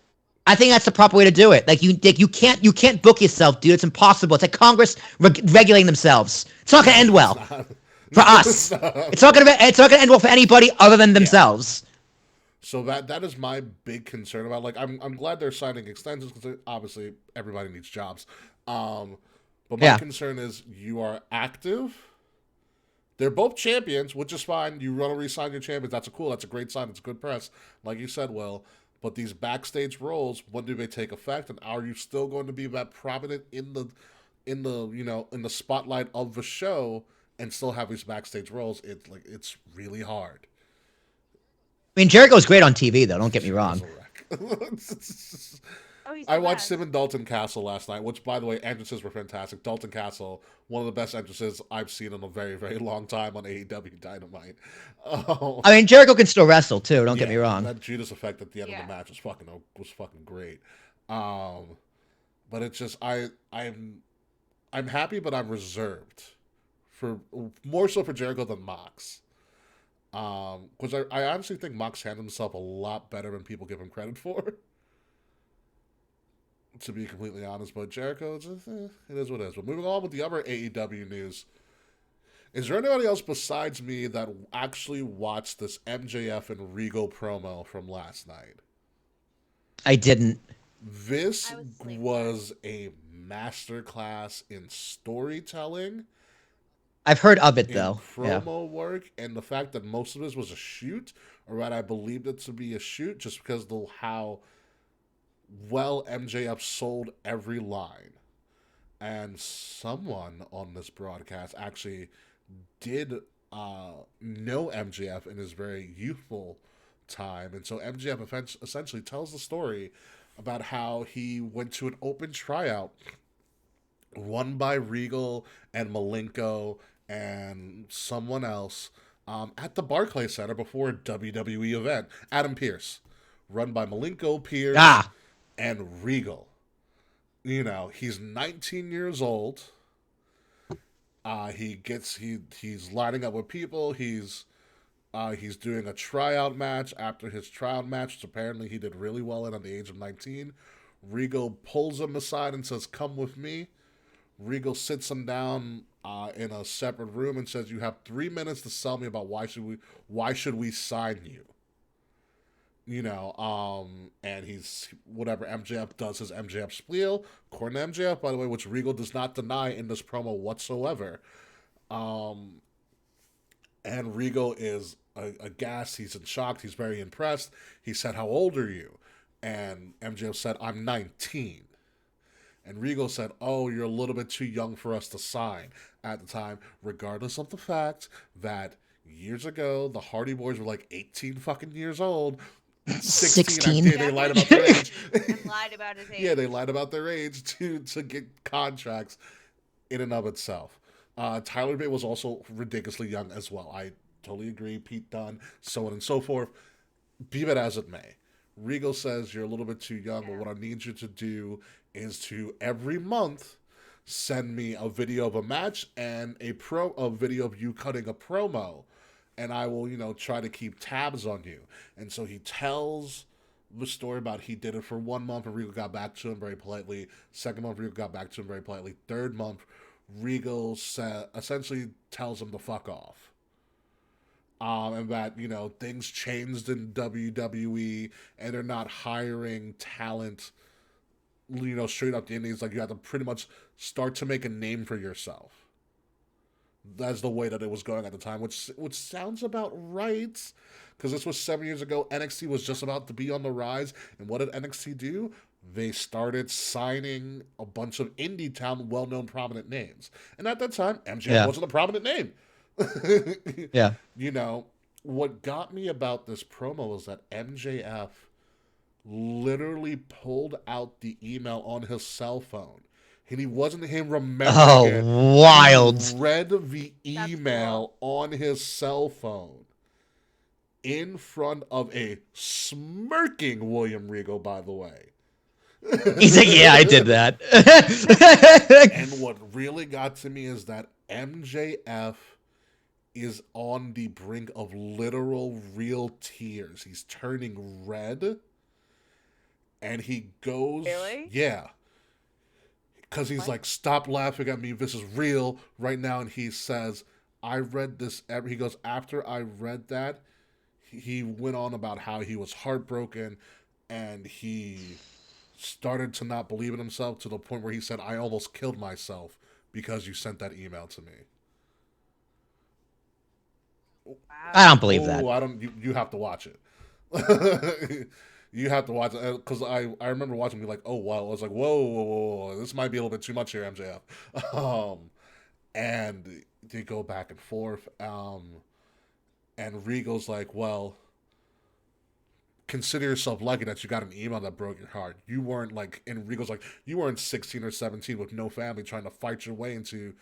I think that's the proper way to do it. Like, you can't book yourself, dude. It's impossible. It's like Congress regulating themselves. It's not gonna end well for us. It's not gonna end well for anybody other than themselves. So that is my big concern about. Like, I'm glad they're signing extensions, because obviously everybody needs jobs. But my concern is, you are active. They're both champions, which is fine. You want to re-sign your champions. That's a great sign. It's good press, like you said, Will. But these backstage roles, when do they take effect? And are you still going to be that prominent in the spotlight of the show and still have these backstage roles? It's really hard. I mean, Jericho's great on TV, though. Don't get me wrong. I watched him and Dalton Castle last night, which, by the way, entrances were fantastic. Dalton Castle, one of the best entrances I've seen in a very, very long time on AEW Dynamite. I mean, Jericho can still wrestle, too. Don't get me wrong. That Judas effect at the end of the match was fucking great. But it's just, I'm happy, but I'm reserved, for more so for Jericho than Mox. Because I honestly think Mox handled himself a lot better than people give him credit for. To be completely honest, but Jericho, it is what it is. But moving on with the other AEW news, is there anybody else besides me that actually watched this MJF and Regal promo from last night? I didn't. This was a masterclass in storytelling. I've heard of it, though. Promo work, and the fact that most of this was a shoot, or rather I believed it to be a shoot, just because of how well MJF sold every line. And someone on this broadcast actually did know MJF in his very youthful time. And so MJF essentially tells the story about how he went to an open tryout run by Regal and Malenko and someone else at the Barclays Center before a WWE event. Adam Pearce, run by Malenko, Pearce, and Regal. You know, he's 19 years old. He's lining up with people. He's doing a tryout match after his tryout match, which apparently he did really well in at the age of 19. Regal pulls him aside and says, "Come with me." Regal sits him down in a separate room and says, "You have 3 minutes to sell me about why should we sign you." You know, and he's, whatever, MJF does his MJF spiel, according to MJF, by the way, which Regal does not deny in this promo whatsoever. And Regal is aghast, he's in shock, he's very impressed. He said, "How old are you?" And MJF said, "I'm 19. And Regal said, "Oh, you're a little bit too young for us to sign at the time," regardless of the fact that years ago the Hardy Boys were like 18 fucking years old. 16. 16. They lied about their age. And lied about his age. Yeah, they lied about their age to get contracts in and of itself. Tyler Bate was also ridiculously young as well. I totally agree. Pete Dunne, so on and so forth. Be that as it may, Regal says you're a little bit too young, but what I need you to do is to every month send me a video of a match and a video of you cutting a promo, and I will, try to keep tabs on you. And so he tells the story about he did it for 1 month and Regal got back to him very politely. Second month, Regal got back to him very politely. Third month, Regal essentially tells him to fuck off. And that, things changed in WWE and they're not hiring talent, straight up the indies. Like, you have to pretty much start to make a name for yourself. That's the way that it was going at the time, which sounds about right. Because this was 7 years ago. NXT was just about to be on the rise. And what did NXT do? They started signing a bunch of indie town, well-known, prominent names. And at that time, MJF wasn't a prominent name. Yeah. What got me about this promo was that MJF literally pulled out the email on his cell phone. And he wasn't him remembering it. Wild. He read the email on his cell phone in front of a smirking William Regal, by the way. He's like, yeah, I did that. And what really got to me is that MJF is on the brink of literal real tears. He's turning red. And he goes... Really? Yeah. Because he's like, stop laughing at me. This is real right now. And he says, I read this... He goes, after I read that, he went on about how he was heartbroken. And he started to not believe in himself to the point where he said, I almost killed myself because you sent that email to me. I don't believe that. I don't. You have to watch it. You have to watch it because I remember watching. Me like, oh wow. I was like, whoa, this might be a little bit too much here, MJF. And they go back and forth. And Regal's like, well, consider yourself lucky that you got an email that broke your heart. You weren't like, and Regal's like, you weren't 16 or 17 with no family trying to fight your way into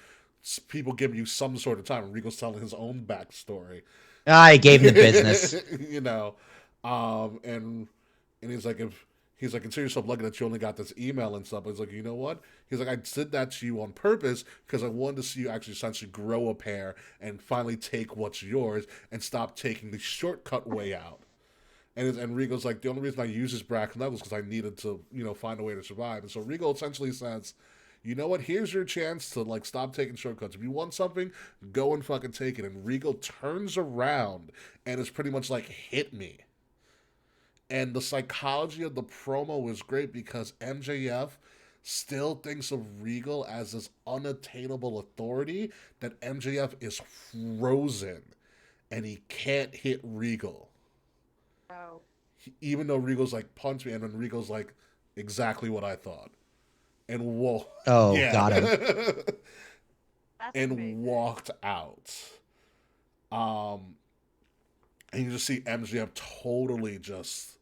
people giving you some sort of time. And Regal's telling his own backstory. I gave him the business. And he's like, consider yourself lucky that you only got this email and stuff. He's like, you know what? He's like, I did that to you on purpose because I wanted to see you actually essentially grow a pair and finally take what's yours and stop taking the shortcut way out. And Regal's like, the only reason I use this bracket level is because I needed to, find a way to survive. And so Regal essentially says, you know what? Here's your chance to like stop taking shortcuts. If you want something, go and fucking take it. And Regal turns around and is pretty much like, hit me. And the psychology of the promo is great because MJF still thinks of Regal as this unattainable authority that MJF is frozen and he can't hit Regal. Oh. Even though Regal's like, punch me, and then Regal's like, exactly what I thought. And whoa. Oh, got him. And amazing. walked out. And you just see MJF totally just,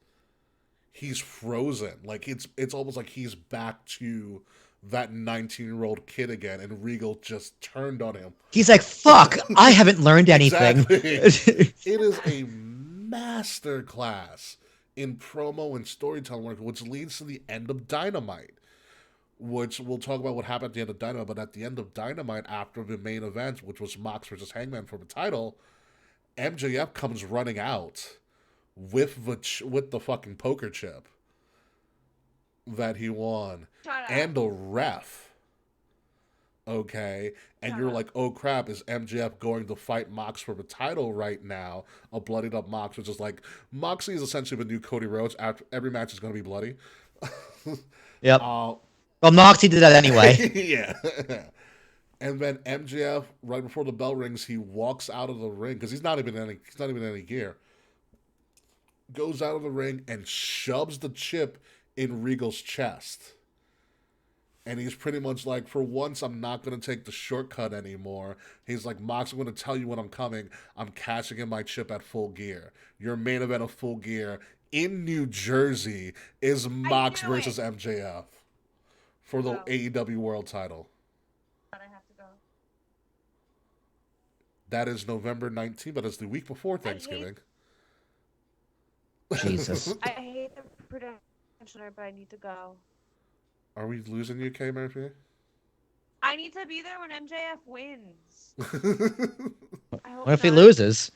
he's frozen. Like it's almost like he's back to that 19-year-old kid again, and Regal just turned on him. He's like, fuck, I haven't learned anything. Exactly. It is a master class in promo and storytelling work, which leads to the end of Dynamite. Which we'll talk about what happened at the end of Dynamite, but at the end of Dynamite, after the main event, which was Mox versus Hangman for the title, MJF comes running out with the fucking poker chip that he won and a ref. Okay, and you're like, oh crap, is MJF going to fight Mox for the title right now? A bloodied up Mox, which is like, Moxley is essentially the new Cody Rhodes. After every match is going to be bloody. Yep. Well, Moxie did that anyway. Yeah. And then MJF, right before the bell rings, he walks out of the ring because he's not even in any gear. Goes out of the ring and shoves the chip in Regal's chest. And he's pretty much like, for once, I'm not going to take the shortcut anymore. He's like, Mox, I'm going to tell you when I'm coming. I'm cashing in my chip at Full Gear. Your main event of Full Gear in New Jersey is Mox versus MJF for the AEW World title. But I have to go. That is November 19th, but it's the week before Thanksgiving. Jesus. I hate the production, but I need to go. Are we losing you, K Murphy? I need to be there when MJF wins. What if he loses?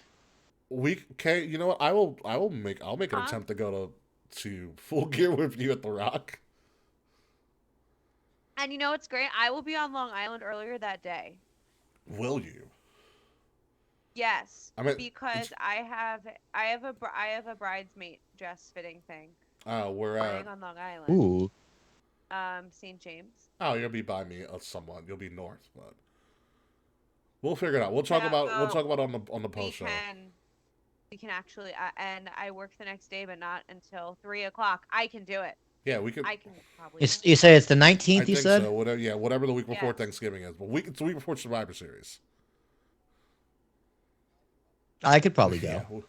You know what? I'll make an attempt to go to Full Gear with you at the Rock. And you know what's great? I will be on Long Island earlier that day. Will you? Yes, because I have a bridesmaid dress fitting thing. We're on Long Island. Ooh. St. James. Oh, you'll be by me somewhat. You'll be north, but we'll figure it out. We'll talk about on the post show. We can actually, and I work the next day, but not until 3:00. I can do it. Yeah, we can. I can probably. You say it's the 19th. You said. So. Whatever the week before Thanksgiving is, but it's the week before Survivor Series. I could probably go. Yeah.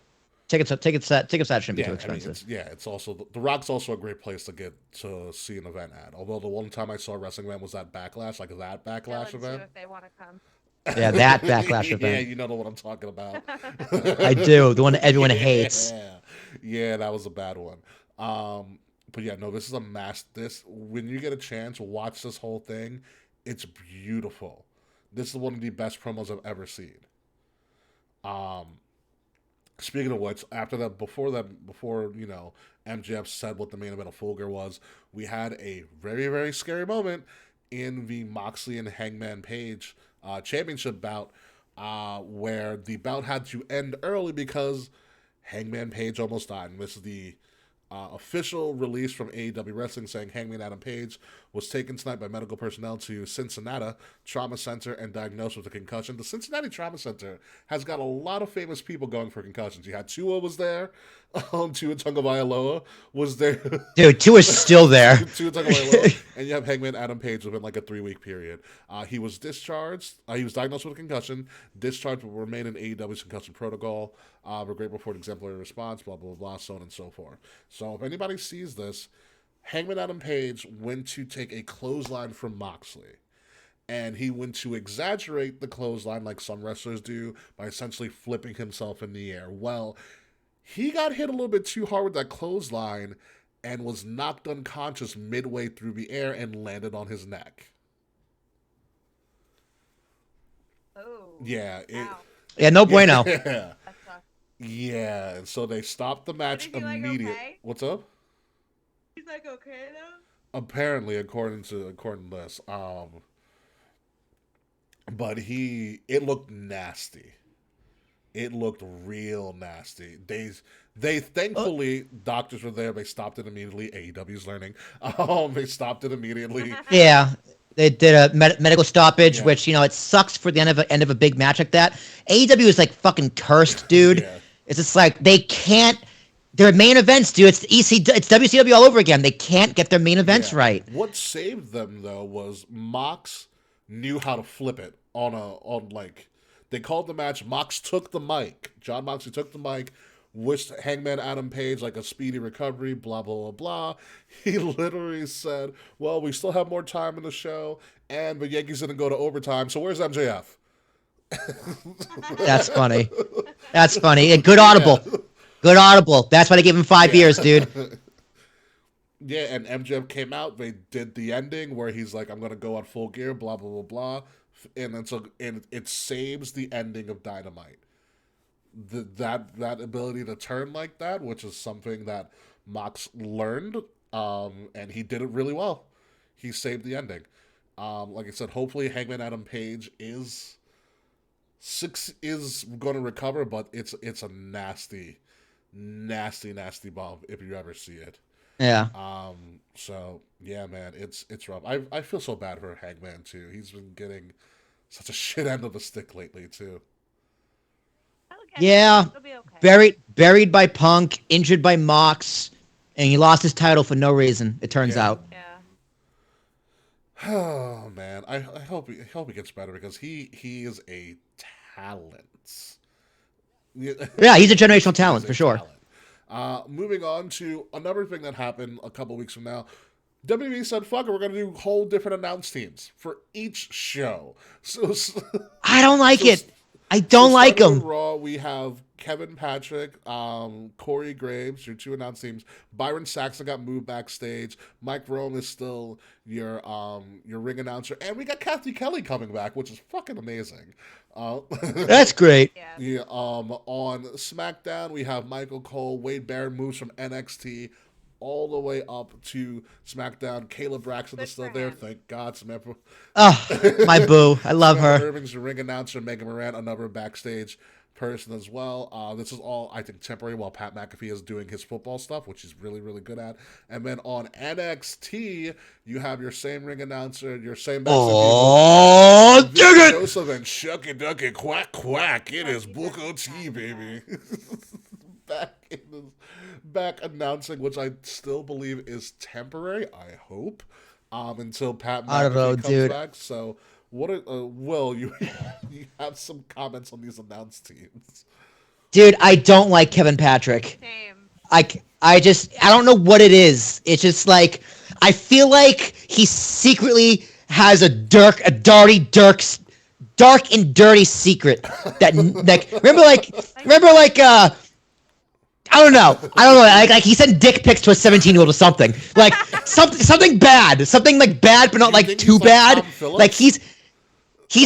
Tickets that shouldn't be too expensive. It's also the Rock's also a great place to get to see an event at. Although the one time I saw a wrestling event was that Backlash, that Backlash event. If they want to come. Yeah, that Backlash event. Yeah, you know what I'm talking about. I do. The one that everyone hates. Yeah, that was a bad one. But yeah, no, this is a when you get a chance, watch this whole thing. It's beautiful. This is one of the best promos I've ever seen. Speaking of which, before MJF said what the main event of Full Gear was, we had a very, very scary moment in the Moxley and Hangman Page championship bout, where the bout had to end early because Hangman Page almost died. And this is the official release from AEW Wrestling saying Hangman Adam Page was taken tonight by medical personnel to Cincinnati Trauma Center and diagnosed with a concussion. The Cincinnati Trauma Center has got a lot of famous people going for concussions. You had Tua was there. Tua Tagovailoa was there. Dude, Tua's still there. Tua Tagovailoa. And you have Hangman Adam Page within like a 3-week period. He was discharged. He was diagnosed with a concussion. Discharged but remained in AEW's concussion protocol. We're grateful for an exemplary response, blah, blah, blah, so on and so forth. So if anybody sees this, Hangman Adam Page went to take a clothesline from Moxley. And he went to exaggerate the clothesline like some wrestlers do by essentially flipping himself in the air. Well, he got hit a little bit too hard with that clothesline and was knocked unconscious midway through the air and landed on his neck. Oh. Yeah. Wow. Yeah, no bueno. Yeah. Yeah, and so they stopped the match immediately. Like, okay? What's up? He's like, okay though? Apparently, according to this, but it looked nasty. It looked real nasty. They thankfully doctors were there. They stopped it immediately. AEW's learning. They stopped it immediately. Yeah. They did a medical stoppage, which, it sucks for the end of a big match like that. AEW is like fucking cursed, dude. Yeah. It's just like they can't. Their main events, dude. It's WCW all over again. They can't get their main events right. What saved them though was Mox knew how to flip it they called the match. Mox took the mic. Jon Moxley took the mic. Wished Hangman Adam Page like a speedy recovery, blah, blah, blah, blah. He literally said, well, we still have more time in the show, and the Yankees didn't go to overtime, so where's MJF? That's funny. That's funny. Good audible. Yeah. Good audible. That's why they gave him 5 years, dude. Yeah, and MJF came out. They did the ending where he's like, I'm going to go on Full Gear, blah, blah, blah, blah. And it saves the ending of Dynamite. That ability to turn like that, which is something that Mox learned, and he did it really well. He saved the ending. Like I said, hopefully Hangman Adam Page is going to recover, but it's a nasty, nasty, nasty bomb if you ever see it. Yeah. So yeah, man, it's rough. I feel so bad for Hangman too. He's been getting such a shit end of the stick lately too. Yeah, okay. Buried by Punk, injured by Mox, and he lost his title for no reason. It turns out. Oh man, I hope he gets better because he is a talent. Yeah, he's a generational He's talent a for sure. talent. Moving on to another thing that happened a couple weeks from now. WWE said, "Fuck it, we're gonna do whole different announce teams for each show." So, I don't like so, it. I so don't like starting with him. Raw, we have Kevin Patrick, Corey Graves, your two announce teams. Byron Saxton got moved backstage. Mike Rome is still your ring announcer, and we got Kathy Kelly coming back, which is fucking amazing. Uh, That's great. Yeah. yeah, on SmackDown, we have Michael Cole. Wade Barrett moves from NXT all the way up to SmackDown. Caleb Braxton is Good still for there. him. Thank God. Samantha, Oh, my boo. I love Samantha her. Irving's the ring announcer. Megan Moran, another backstage person as well. This is all, I think, temporary while Pat McAfee is doing his football stuff, which he's really, really good at. And then on NXT, you have your same ring announcer, your same backstage Oh, people. dig Vic it! Joseph and Shucky Ducky Quack Quack. It is Shucky Booker Ducky T, Quack baby. Back announcing, which I still believe is temporary. I hope, until Pat I don't know, McAfee comes dude. back. So, what? Will you you have some comments on these announced teams? Dude, I don't like Kevin Patrick. Same. I just, I don't know what it is. It's just like, I feel like he secretly has a dark and dirty secret that, like, remember, like, I don't know. Like he sent dick pics to a 17-year-old or something. Like something bad, something like bad, but not You like think too he's like bad. Tom Phillips? Like he's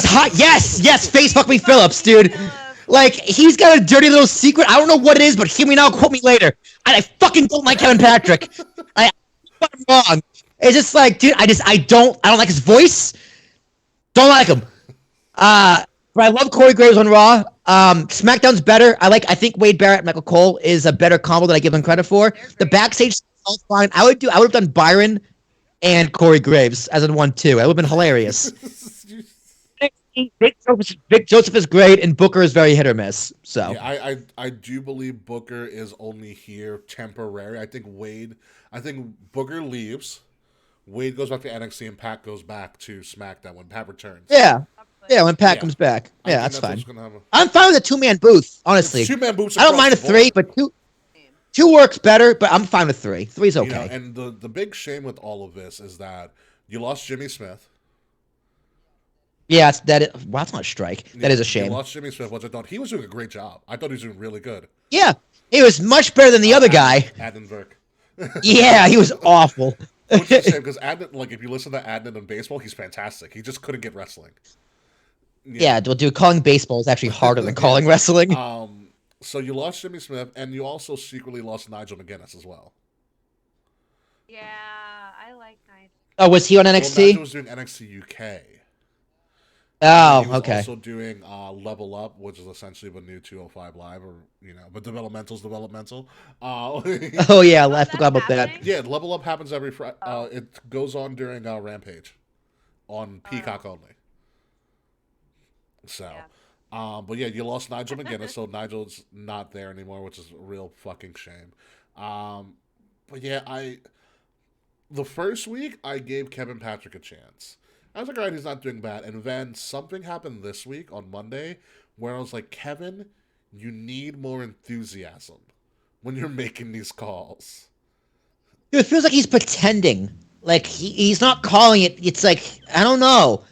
hot. Yes, face fuck me, Phillips, Fuck me, dude. Phillips. Like he's got a dirty little secret. I don't know what it is, but hear me now, quote me later. I fucking don't like Kevin Patrick. I'm wrong. It's just like, dude, I don't like his voice. Don't like him. But I love Corey Graves on Raw. SmackDown's better. I think Wade Barrett and Michael Cole is a better combo than I give them credit for. They're The great. backstage is all fine. I would have done Byron and Corey Graves as in 1-2. It would have been hilarious. Vic Joseph is great, and Booker is very hit or miss. So Yeah, I do believe Booker is only here temporary. I think Booker leaves. Wade goes back to NXT and Pat goes back to SmackDown when Pat returns. yeah, when Pat Yeah. comes back, I yeah, think that's fine. what's gonna happen. I'm fine with a 2-man booth, honestly. It's two-man booths I don't across mind a the 3, board. but two works better. But I'm fine with 3. 3's okay. You know, and the big shame with all of this is that you lost Jimmy Smith. Yeah, well, that's not a strike. That is a You shame. lost Jimmy Smith, which I thought he was doing a great job. I thought he was doing really good. Yeah, he was much better than the other guy. Adnan Burke. Yeah, he was awful. Which is a shame because Adnan, like if you listen to Adnan in baseball, he's fantastic. He just couldn't get wrestling. Yeah, well, dude, calling baseball is actually harder than calling wrestling. So you lost Jimmy Smith, and you also secretly lost Nigel McGuinness as well. Yeah, I like Nigel. Oh, was he on Well, NXT? Nigel was doing NXT UK. Oh, He was okay. also doing Level Up, which is essentially the new 205 Live, or but developmental's developmental. Oh yeah, Oh, I that's forgot about that. happening? Yeah, Level Up happens every Friday. Oh. It goes on during Rampage, on Peacock only. So, Yeah. but yeah, you lost Nigel McGuinness, so Nigel's not there anymore, which is a real fucking shame. But yeah, the first week I gave Kevin Patrick a chance. I was like, all right, he's not doing bad. And then something happened this week on Monday where I was like, Kevin, you need more enthusiasm when you're making these calls. Dude, it feels like he's pretending. Like he's not calling it. It's like, I don't know.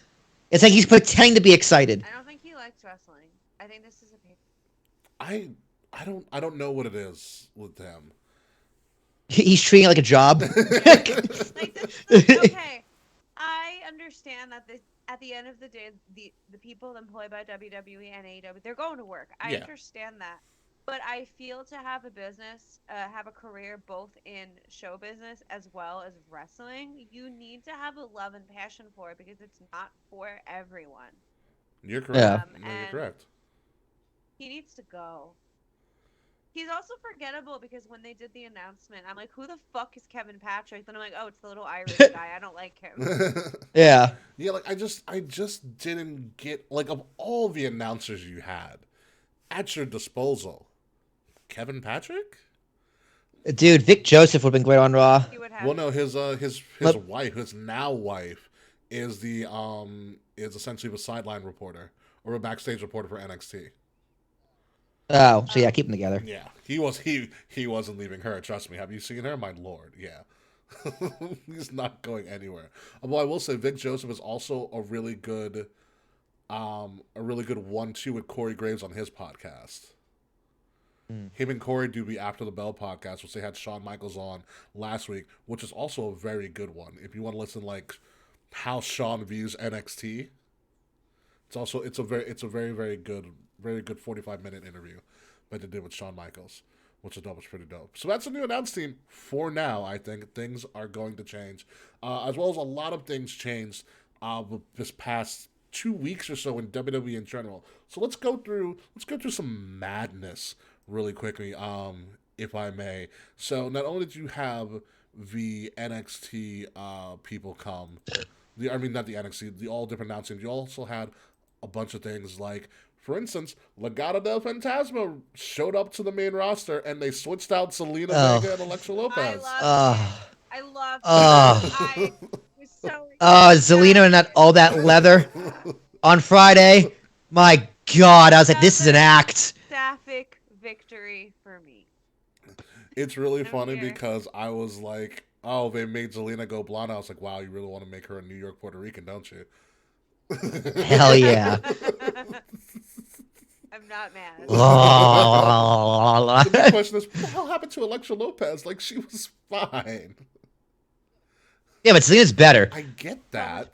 It's like he's pretending to be excited. I don't think he likes wrestling. I think this is a paper. I don't know what it is with him. He's treating it like a job. Like this is okay. I understand that at the end of the day, the people employed by WWE and AEW, they're going to work. I Yeah. understand that. But I feel to have a business, have a career both in show business as well as wrestling, you need to have a love and passion for it because it's not for everyone. You're correct. Yeah. No, you're And correct. he needs to go. He's also forgettable because when they did the announcement, I'm like, who the fuck is Kevin Patrick? Then I'm like, oh, it's the little Irish guy. I don't like him. Yeah. Yeah, like I just didn't get, like, of all the announcers you had at your disposal, Kevin Patrick? Dude, Vic Joseph would have been great on Raw. He would have. Well, no, his But- wife, his now wife, is essentially the sideline reporter or a backstage reporter for NXT. Oh, so yeah, keep them together. Yeah, he wasn't leaving her. Trust me. Have you seen her? My lord, yeah. He's not going anywhere. Well, I will say Vic Joseph is also a really good 1-2 with Corey Graves on his podcast. Him and Corey do the After the Bell podcast, which they had Shawn Michaels on last week, which is also a very good one. If you want to listen like how Shawn views NXT, it's a very very good 45-minute interview that they did with Shawn Michaels, which I thought was pretty dope. So that's a new announce team for now. I think things are going to change, as well as a lot of things changed this past 2 weeks or so in WWE in general. So let's go through some madness really quickly, if I may. So not only did you have the NXT people come, not the NXT, the all different announcing, you also had a bunch of things like, for instance, Legado del Fantasma showed up to the main roster and they switched out Zelina Vega and Alexa Lopez. I loved it. I was so Zelina and all that leather on Friday. My God, I was like, this is an act. Sapphic victory for me. It's really funny because I was like, oh, they made Zelina go blonde. I was like, wow, you really want to make her a New York Puerto Rican, don't you? Hell yeah. I'm not mad. The big question is, what the hell happened to Alexa Lopez? Like, she was fine. Yeah, but Zelina's better. I get that.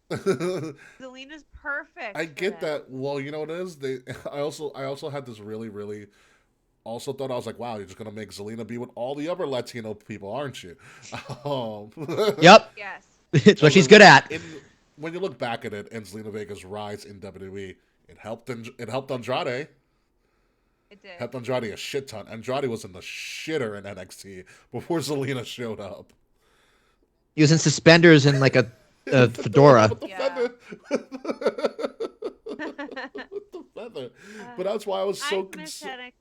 So much better. Zelina's perfect. I get that. Well, you know what it is? I also had this really also thought, I was like, wow, you're just gonna make Zelina be with all the other Latino people, aren't you? Yep. Yes. It's what she's good at. When you look back at it and Zelina Vega's rise in WWE, it helped Andrade. It did. Helped Andrade a shit ton. Andrade was in the shitter in NXT before Zelina showed up. He was in suspenders and like a fedora. With the feather. But that's why I was so concerned.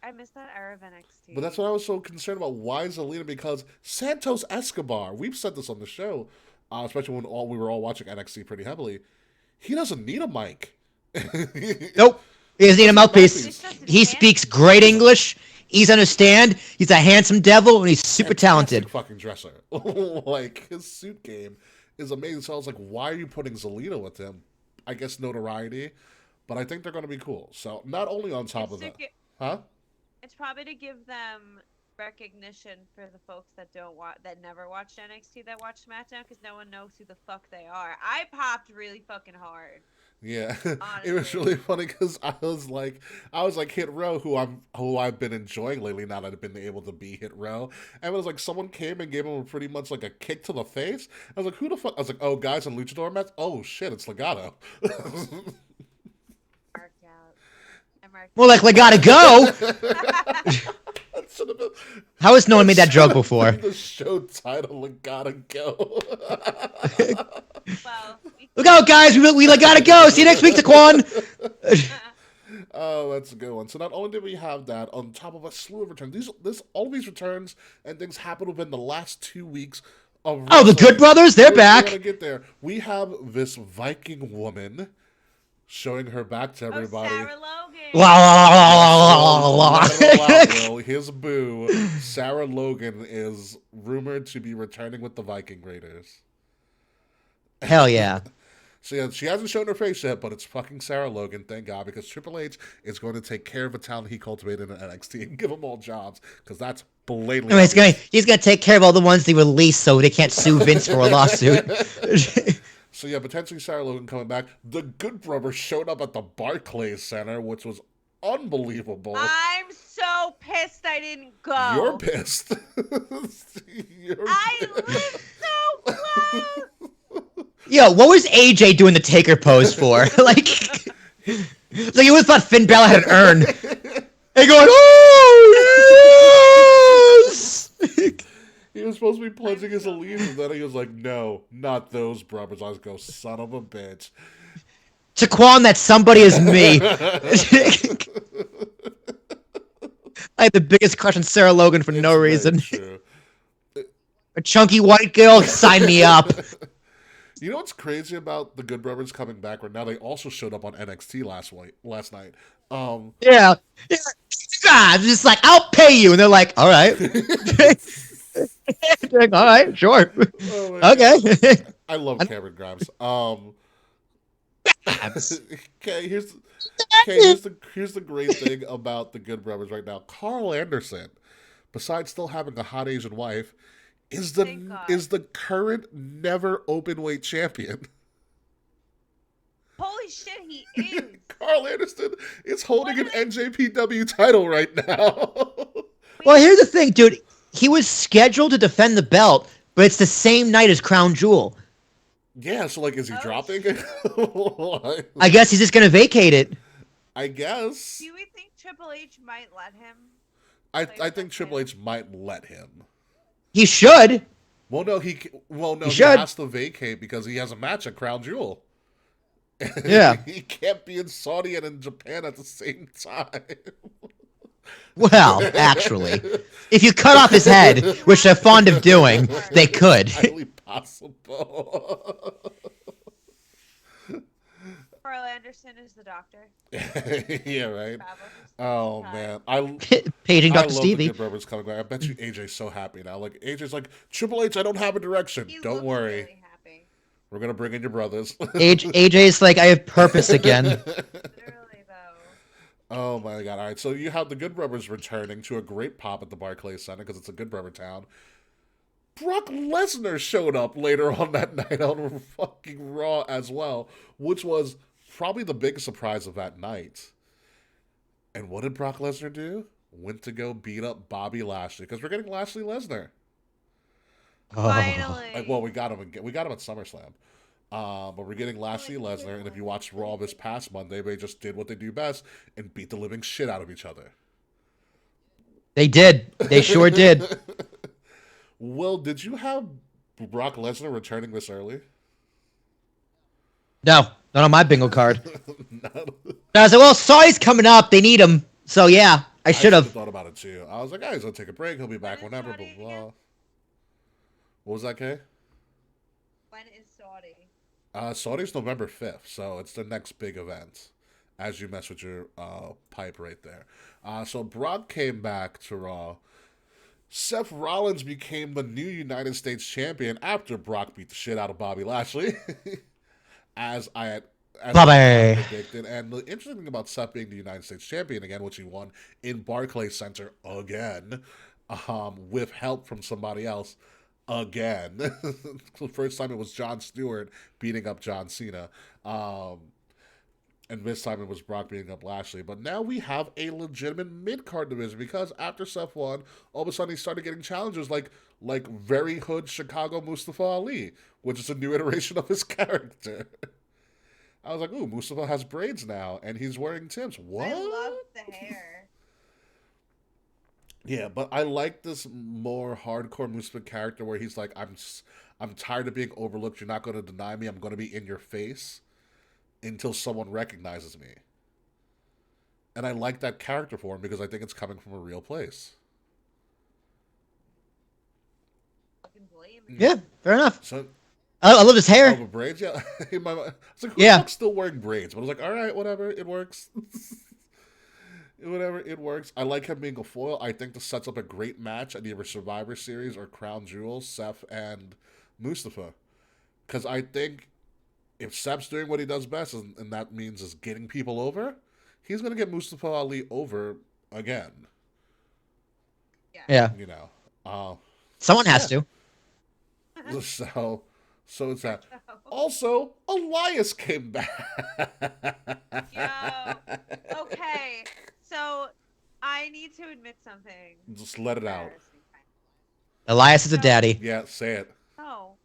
I miss that era of NXT. But that's why I was so concerned about why Zelina, because Santos Escobar, we've said this on the show, especially when we were all watching NXT pretty heavily, he doesn't need a mic. Nope. He doesn't need a mouthpiece. He speaks great English. He's understand. He's a handsome devil, and he's super talented. Fucking dresser. Like, his suit game is amazing. So I was like, why are you putting Zelina with him? I guess notoriety, but I think they're going to be cool. So not only on top of that, it's probably to give them recognition for the folks that that never watched NXT that watch SmackDown, because no one knows who the fuck they are. I popped really fucking hard. Yeah, it was really funny because I was like Hit Row, who I've been enjoying lately now that I've been able to be Hit Row, and it was like someone came and gave him pretty much like a kick to the face. I was like, who the fuck? I was like, oh, guys in luchador mats. Oh shit, it's Legado. More like Legado Go. How has no one made that joke before? The show title Legado Go. Well, look out, guys! We gotta go. See you next week, Taquan. Oh, that's a good one. So not only did we have that, on top of a slew of returns, all these returns and things happened within the last 2 weeks of. Oh, the Good Brothers, they're back. We're gonna get there. We have this Viking woman showing her back to everybody. Sarah Logan. Well, his boo, Sarah Logan, is rumored to be returning with the Viking Raiders. Hell yeah. So yeah, she hasn't shown her face yet, but it's fucking Sarah Logan, thank God, because Triple H is going to take care of the talent he cultivated in NXT and give them all jobs, because that's blatantly. I mean, he's gonna take care of all the ones they released, so they can't sue Vince for a lawsuit. So yeah, potentially Sarah Logan coming back. The Good Brothers showed up at the Barclays Center, which was unbelievable. I'm so pissed I didn't go. You're pissed. I live so close. Yo, what was AJ doing the Taker pose for? like you would have thought Finn Balor had an urn. And going, oh yes! He was supposed to be pledging his allegiance, and then he was like, no, not those brothers. I was go, son of a bitch. Taquan, that somebody is me. I had the biggest crush on Sarah Logan for no reason. True. A chunky white girl, sign me up. You know what's crazy about the Good Brothers coming back right now? They also showed up on NXT last night. Yeah. Yeah. I'm just like, I'll pay you. And they're like, all right. Like, all right, sure. Oh my Okay. god, I love Cameron Grimes. Okay, here's the great thing about the Good Brothers right now. Carl Anderson, besides still having a hot Asian wife, is Thank God. the current never open weight champion. Holy shit, he is. Carl Anderson is holding an NJPW title right now. Well, here's the thing, dude. He was scheduled to defend the belt, but it's the same night as Crown Jewel. Yeah, so like, is he dropping? I guess he's just gonna vacate it. I guess. Do we think Triple H might let him? I think Triple H might let him. He should. Well, no, he should. has to vacate because he has a match at Crown Jewel. Yeah. He can't be in Saudi and in Japan at the same time. Well, actually, if you cut off his head, which they're fond of doing, they could. Highly possible. Carl Anderson is the doctor. Yeah, right. Oh man, Paging I Dr. love Stevie. the Good Brothers coming back. I bet you AJ's so happy now. Like AJ's like, Triple H, I don't have a direction. He Don't looks worry, really happy. we're gonna bring in your brothers. AJ's like, I have purpose again. Literally though. Oh my god! All right, so you have the Good Brothers returning to a great pop at the Barclays Center because it's a Good Brother town. Brock Lesnar showed up later on that night on fucking Raw as well, which was probably the biggest surprise of that night. And what did Brock Lesnar do? Went to go beat up Bobby Lashley because we're getting Lashley Lesnar. Finally. Like, well, we got him at SummerSlam. But we're getting Lashley Lesnar, and if you watched Raw this past Monday, they just did what they do best and beat the living shit out of each other. They did. They sure did. Will, did you have Brock Lesnar returning this early? No, not on my bingo card. I was like, well, Saudi's coming up. They need him. So, yeah, I should have. thought about it, too. I was like, he's going to take a break. He'll be back whenever, blah, blah. What was that, Kay? When is Saudi? Saudi's November 5th, so it's the next big event. As you mess with your pipe right there. So Brock came back to Raw. Seth Rollins became the new United States champion after Brock beat the shit out of Bobby Lashley. as I predicted. And the interesting thing about Seth being the United States champion again, which he won in Barclays Center again, with help from somebody else again. The first time it was Jon Stewart beating up John Cena. And this time it was Brock beating up Lashley. But now we have a legitimate mid-card division because after Seth won, all of a sudden he started getting challengers like very hood Chicago Mustafa Ali, which is a new iteration of his character. I was like, ooh, Mustafa has braids now, and he's wearing Tim's. What? I love the hair. Yeah, but I like this more hardcore Mustafa character where he's like, I'm tired of being overlooked. You're not going to deny me. I'm going to be in your face until someone recognizes me. And I like that character for him because I think it's coming from a real place. Yeah, fair enough. So, I love his hair. oh, the braids, yeah. I was like, who's still wearing braids? But I was like, all right, whatever, it works. Whatever, it works. I like him being a foil. I think this sets up a great match at either Survivor Series or Crown Jewel, Seth and Mustafa. Because I think if Seth's doing what he does best, and that means is getting people over, he's going to get Mustafa Ali over again. Yeah. You know. Someone has to. So it's that. Also, Elias came back. Yo. Okay. So I need to admit something. Just let it out. Elias is a daddy. Yeah, say it. No,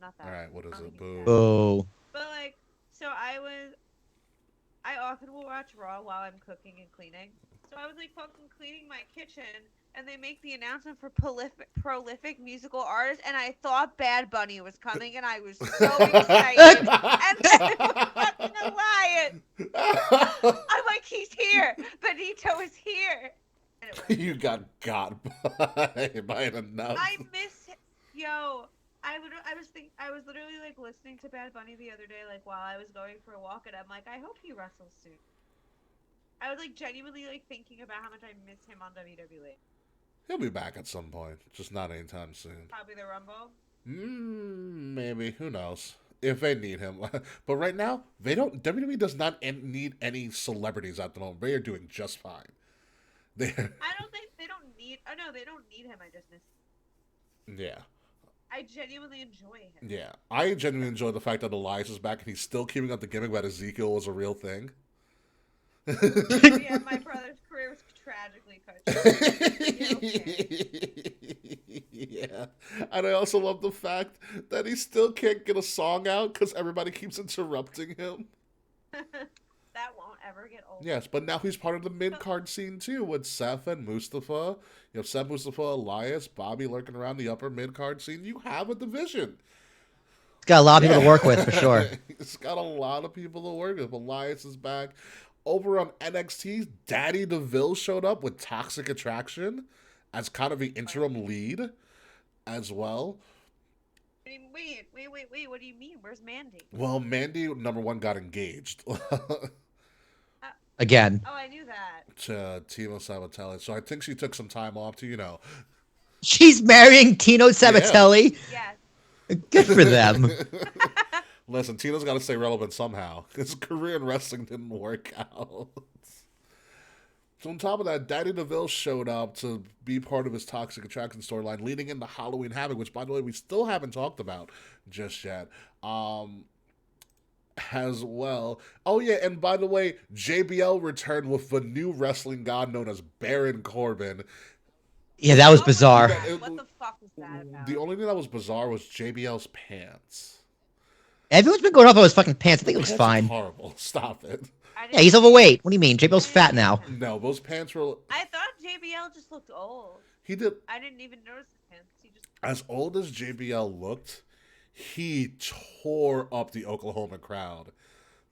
not that. All right, what is it? Boo. Oh. But like, so I often will watch Raw while I'm cooking and cleaning. So I was like fucking cleaning my kitchen, and they make the announcement for prolific musical artist, and I thought Bad Bunny was coming, and I was so excited. And then it was fucking Elias. I'm like, he's here. Benito is here. You got by an enough. I miss I was literally like listening to Bad Bunny the other day, like while I was going for a walk, and I'm like, I hope he wrestles soon. I was like genuinely like thinking about how much I miss him on WWE. He'll be back at some point, just not anytime soon. Probably the Rumble. Maybe. Who knows? If they need him. But right now, they don't. WWE does not need any celebrities at the moment. They are doing just fine. I don't think they don't need. Oh no, they don't need him. I just miss him. Yeah. I genuinely enjoy him. Yeah. I genuinely enjoy the fact that Elias is back and he's still keeping up the gimmick that Ezekiel was a real thing. Yeah, my brother's career was tragically cut short. Yeah. And I also love the fact that he still can't get a song out because everybody keeps interrupting him. That won't ever get old. Yes, but now he's part of the mid-card scene too with Seth and Mustafa. You have Seth, Mustafa, Elias, Bobby lurking around the upper mid-card scene. You have a division. It's got a lot of people to work with, for sure. It's got a lot of people to work with. Elias is back. Over on NXT, Daddy DeVille showed up with Toxic Attraction as kind of the interim lead as well. Wait, what do you mean? Where's Mandy? Well, Mandy, number one, got engaged. Again. Oh, I knew that. To Timo Sabatelli. So I think she took some time off to, She's marrying Tino Sabatelli? Yes. Good for them. Listen, Tino's got to stay relevant somehow. His career in wrestling didn't work out. So on top of that, Daddy DeVille showed up to be part of his Toxic Attraction storyline, leading into Halloween Havoc, which, by the way, we still haven't talked about just yet. As well. Oh, yeah, and by the way, JBL returned with the new wrestling god known as Baron Corbin. Yeah, that was bizarre. What the fuck was that about? The only thing that was bizarre was JBL's pants. Everyone's been going off on his fucking pants. I think it looks That's fine. horrible. Stop it. Yeah, he's overweight. What do you mean? JBL's fat now. No, those pants were... I thought JBL just looked old. He did... I didn't even notice his pants. He just... As old as JBL looked, he tore up the Oklahoma crowd.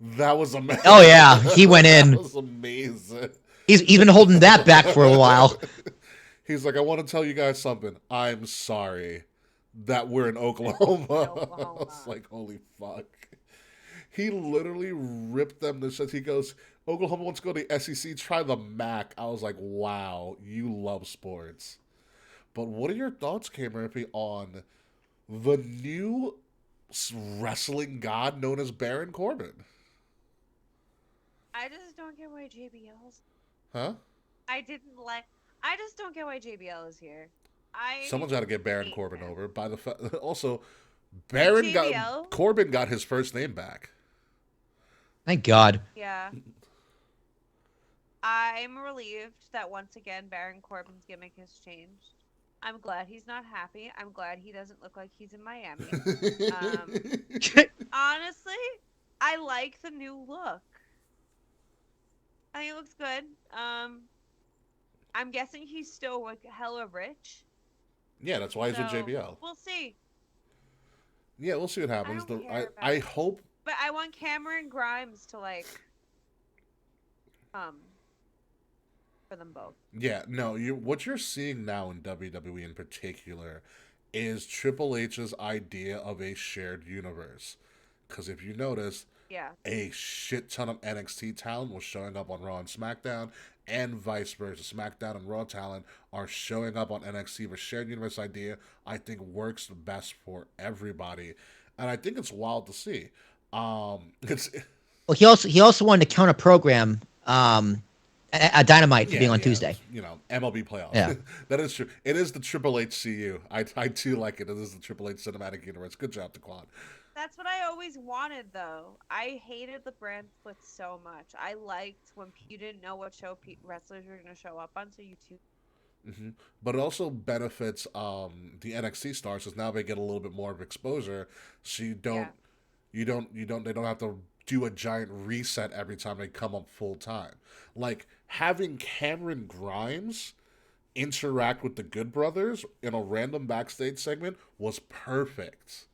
That was amazing. Oh, yeah. He went in. That was amazing. He's even holding that back for a while. He's like, I want to tell you guys something. I'm sorry that we're in Oklahoma. I was like, holy fuck. He literally ripped them to shit. He goes, Oklahoma wants to go to the SEC, try the MAC. I was like, wow, you love sports. But what are your thoughts, Cameron, on the new wrestling god known as Baron Corbin? I just don't get why JBL's... Huh? I just don't get why JBL is here. Someone's got to get Baron Corbin over. By the also, Corbin got his first name back. Thank God. Yeah. I'm relieved that once again Baron Corbin's gimmick has changed. I'm glad he's not happy. I'm glad he doesn't look like he's in Miami. Honestly, I like the new look. I think it looks good. I'm guessing he's still like hella rich. Yeah, that's why he's with JBL. We'll see. Yeah, we'll see what happens. I hope. But I want Cameron Grimes to like for them both. Yeah, no, what you're seeing now in WWE in particular is Triple H's idea of a shared universe. Because if you notice, a shit ton of NXT talent was showing up on Raw and SmackDown, and vice versa. SmackDown and Raw talent are showing up on NXT. The shared universe idea, I think, works the best for everybody, and I think it's wild to see. Well, he also wanted to counter program a Dynamite for being on Tuesday. MLB playoffs. Yeah. That is true. It is the Triple H CU. I do like it. It is the Triple H cinematic universe. Good job, Daquan. That's what I always wanted, though. I hated the brand split so much. I liked when you didn't know what show wrestlers were going to show up on, so you too. Mm-hmm. But it also benefits the NXT stars because now they get a little bit more of exposure. So they don't have to do a giant reset every time they come up full time. Like having Cameron Grimes interact with the Good Brothers in a random backstage segment was perfect.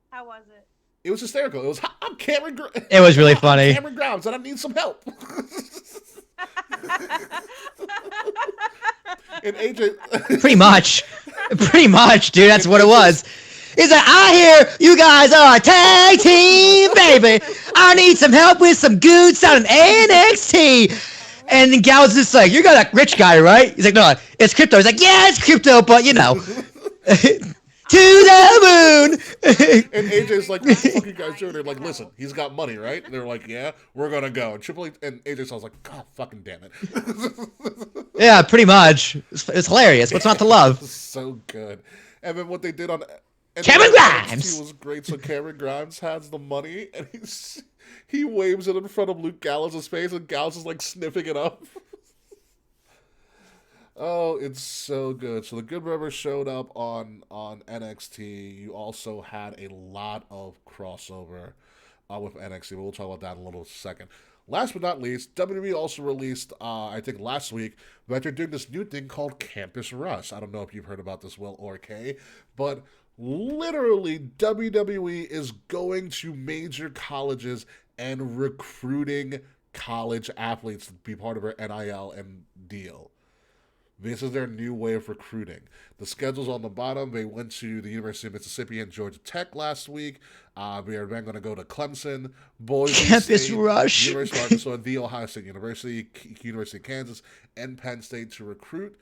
How was it? It was hysterical. It was, I'm Cameron Grimes. It was really funny. Cameron Grimes, and I need some help. And AJ... Pretty much, dude. That's what it was. He's like, I hear you guys are a tag team, baby. I need some help with some goods down in NXT. And then Gallows is just like, you're that rich guy, right? He's like, no, it's crypto. He's like, yeah, it's crypto, but to the moon. And AJ's like, what the fuck are you guys doing? They're like, listen, he's got money, right? And they're like, yeah, we're gonna go. And Triple H and AJ sounds like, God fucking damn it. Yeah, pretty much. It's hilarious. What's not to love? So good. And then what they did on Cameron Grimes! NXT was great. So Cameron Grimes has the money, and he waves it in front of Luke Gallows' face, and Gallows is like sniffing it up. Oh, it's so good. So the Good Brothers showed up on NXT. You also had a lot of crossover with NXT, but we'll talk about that in a little second. Last but not least, WWE also released, I think last week, that they're doing this new thing called Campus Rush. I don't know if you've heard about this, Will or Kay, but literally WWE is going to major colleges and recruiting college athletes to be part of their NIL and deal. This is their new way of recruiting. The schedule's on the bottom. They went to the University of Mississippi and Georgia Tech last week. We are then going to go to Clemson, Boise Campus State, Rush. University of Arkansas, The Ohio State University, University of Kansas, and Penn State to recruit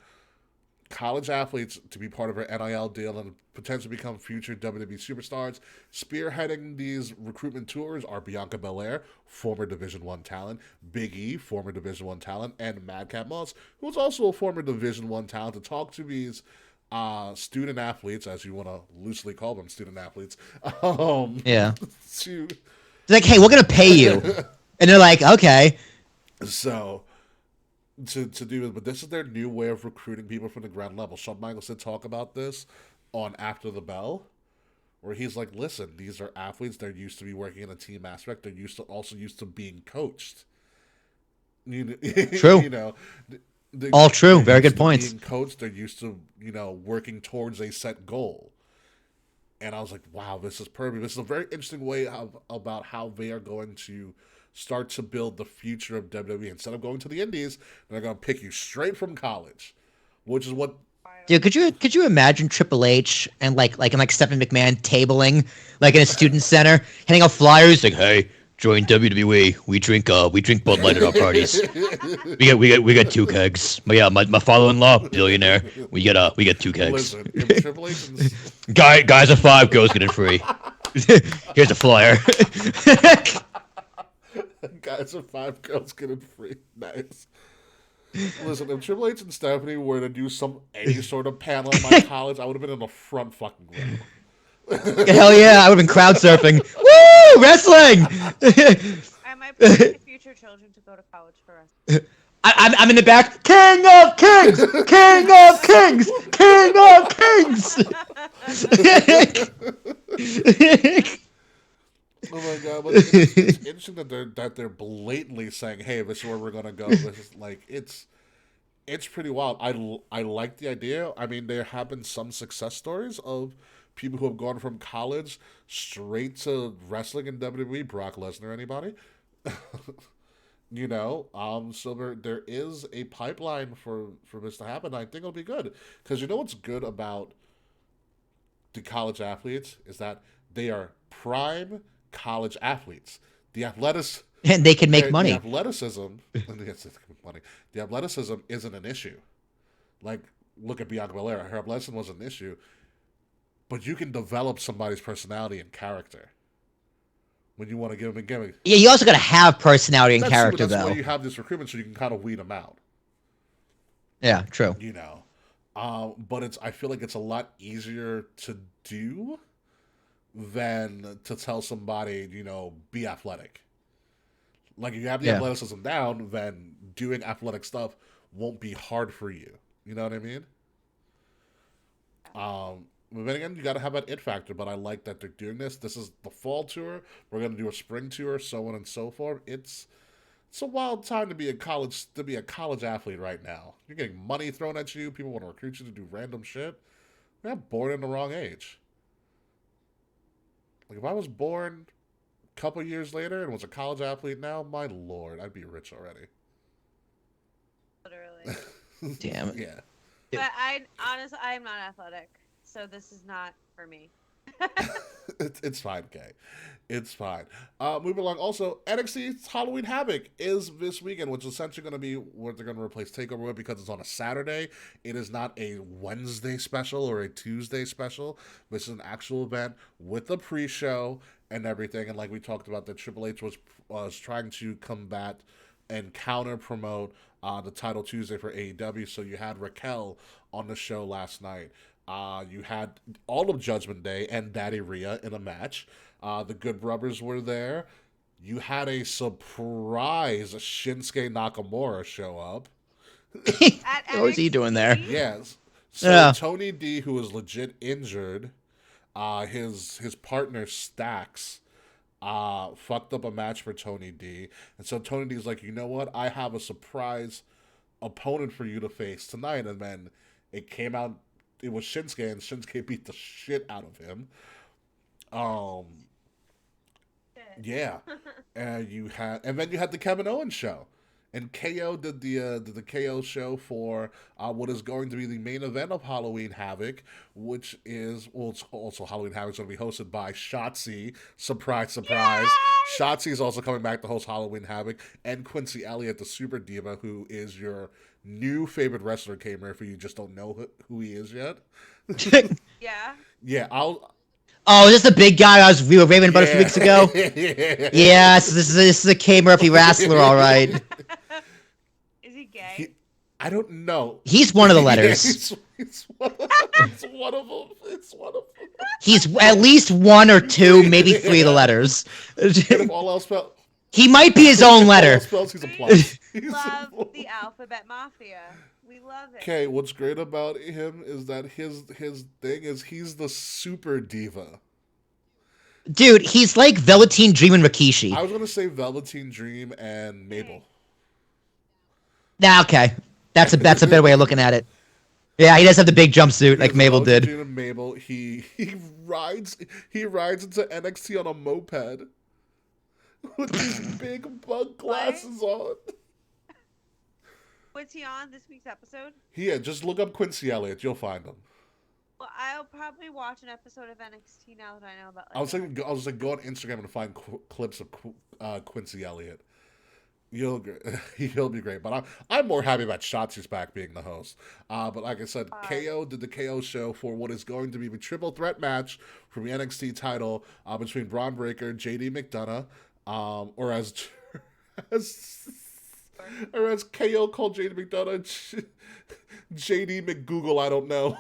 college athletes to be part of our NIL deal and potentially become future WWE superstars. Spearheading these recruitment tours are Bianca Belair, former Division I talent, Big E, former Division I talent, and Madcap Moss, who is also a former Division I talent, to talk to these student athletes, as you want to loosely call them, student athletes. Yeah. To It's like, hey, we're going to pay you. And they're like, okay. So to do it, but this is their new way of recruiting people from the ground level. Shawn Michaels did talk about this on After the Bell, where he's like, listen, these are athletes, they're used to be working in a team aspect, they're also used to being coached. True. You know, All true. Very good points. Being coached, they're used to, working towards a set goal. And I was like, wow, this is perfect. This is a very interesting way about how they are going to start to build the future of WWE. Instead of going to the indies, they're going to pick you straight from college, which is what. Dude, could you imagine Triple H and like Stephanie McMahon tabling like in a student center, handing out flyers like, hey, join WWE. We drink Bud Light at our parties. we got 2 kegs. But yeah, my father-in-law, billionaire. We get 2 kegs. Listen, if Triple H and... guys of 5, girls get it free. Here's a flyer. Guys of 5, girls get it free. Nice. Listen, if Triple H and Stephanie were to do any sort of panel at my college, I would have been in the front fucking row. Hell yeah, I would have been crowd surfing. Woo! Wrestling! I might bring my future children to go to college for us. I'm in the back. King of Kings! King of Kings! King of Kings! Oh my god! But it's interesting that they're blatantly saying, "Hey, this is where we're gonna go." This is like it's pretty wild. I like the idea. I mean, there have been some success stories of people who have gone from college straight to wrestling in WWE. Brock Lesnar, anybody? So there is a pipeline for this to happen. I think it'll be good because what's good about the college athletes is that they are prime college athletes. And they can make money. The athleticism, the athleticism isn't an issue. Like, look at Bianca Belair. Her athleticism was an issue, but you can develop somebody's personality and character when you want to give them a gimmick. Yeah, you also got to have personality and character, that's though. why you have this recruitment, so you can kind of weed them out. Yeah, true. But I feel like it's a lot easier to do than to tell somebody, be athletic. Like, if you have the athleticism down, then doing athletic stuff won't be hard for you. You know what I mean? But then again, you got to have that it factor, but I like that they're doing this. This is the fall tour. We're going to do a spring tour, so on and so forth. It's a wild time to be a college athlete right now. You're getting money thrown at you. People want to recruit you to do random shit. You're born in the wrong age. Like, if I was born a couple years later and was a college athlete now, my lord, I'd be rich already. Literally. Damn it. Yeah. But I'm not athletic, so this is not for me. It's fine, Kay. It's fine. Moving along. Also, NXT's Halloween Havoc is this weekend, which is essentially going to be what they're going to replace Takeover with because it's on a Saturday. It is not a Wednesday special or a Tuesday special. This is an actual event with a pre-show and everything. And like we talked about, that Triple H was trying to combat and counter promote the title Tuesday for AEW. So you had Raquel on the show last night. You had all of Judgment Day and Daddy Rhea in a match. The Good Brothers were there. You had a surprise Shinsuke Nakamura show up. What was he doing there? Yes. So Yeah. Tony D, who was legit injured, his partner Stax fucked up a match for Tony D. And so Tony D's like, you know what? I have a surprise opponent for you to face tonight. And then it came out, it was Shinsuke, and Shinsuke beat the shit out of him. Yeah. And then you had the Kevin Owens show. And KO did the KO show for what is going to be the main event of Halloween Havoc, which is, well, it's also Halloween Havoc is going to be hosted by Shotzi. Surprise, surprise. Yay! Shotzi is also coming back to host Halloween Havoc, and Quincy Elliott, the Super Diva, who is your new favorite wrestler, K. Murphy. You just don't know who he is yet. Yeah. Yeah, Oh, is this the big guy we were raving about a few weeks ago? Yeah, so this is a K. Murphy wrestler, all right. Is he gay? I don't know. He's one of the letters. It's one of them. It's one of them. He's at least one or two, maybe three of the letters. And if all else spells, He might be his own letter. spells, he's a plus. We love the Alphabet Mafia. We love it. Okay, what's great about him is that his thing is he's the Super Diva. Dude, he's like Velveteen Dream and Rikishi. I was gonna say Velveteen Dream and Mabel. Nah, okay. That's a better way of looking at it. Yeah, he does have the big jumpsuit like Mabel did. Velveteen and Mabel, he rides into NXT on a moped with these big bug glasses on. Was he on this week's episode? Yeah, just look up Quincy Elliott, you'll find him. Well, I'll probably watch an episode of NXT now that I know about. I was like, go on Instagram and find clips of Quincy Elliott. He'll be great. But I'm more happy about Shotzi's back being the host. But like I said, KO did the KO show for what is going to be the triple threat match for the NXT title between Braun Breaker, JD McDonough, or as KO called JD McDonough, JD McGoogle, I don't know.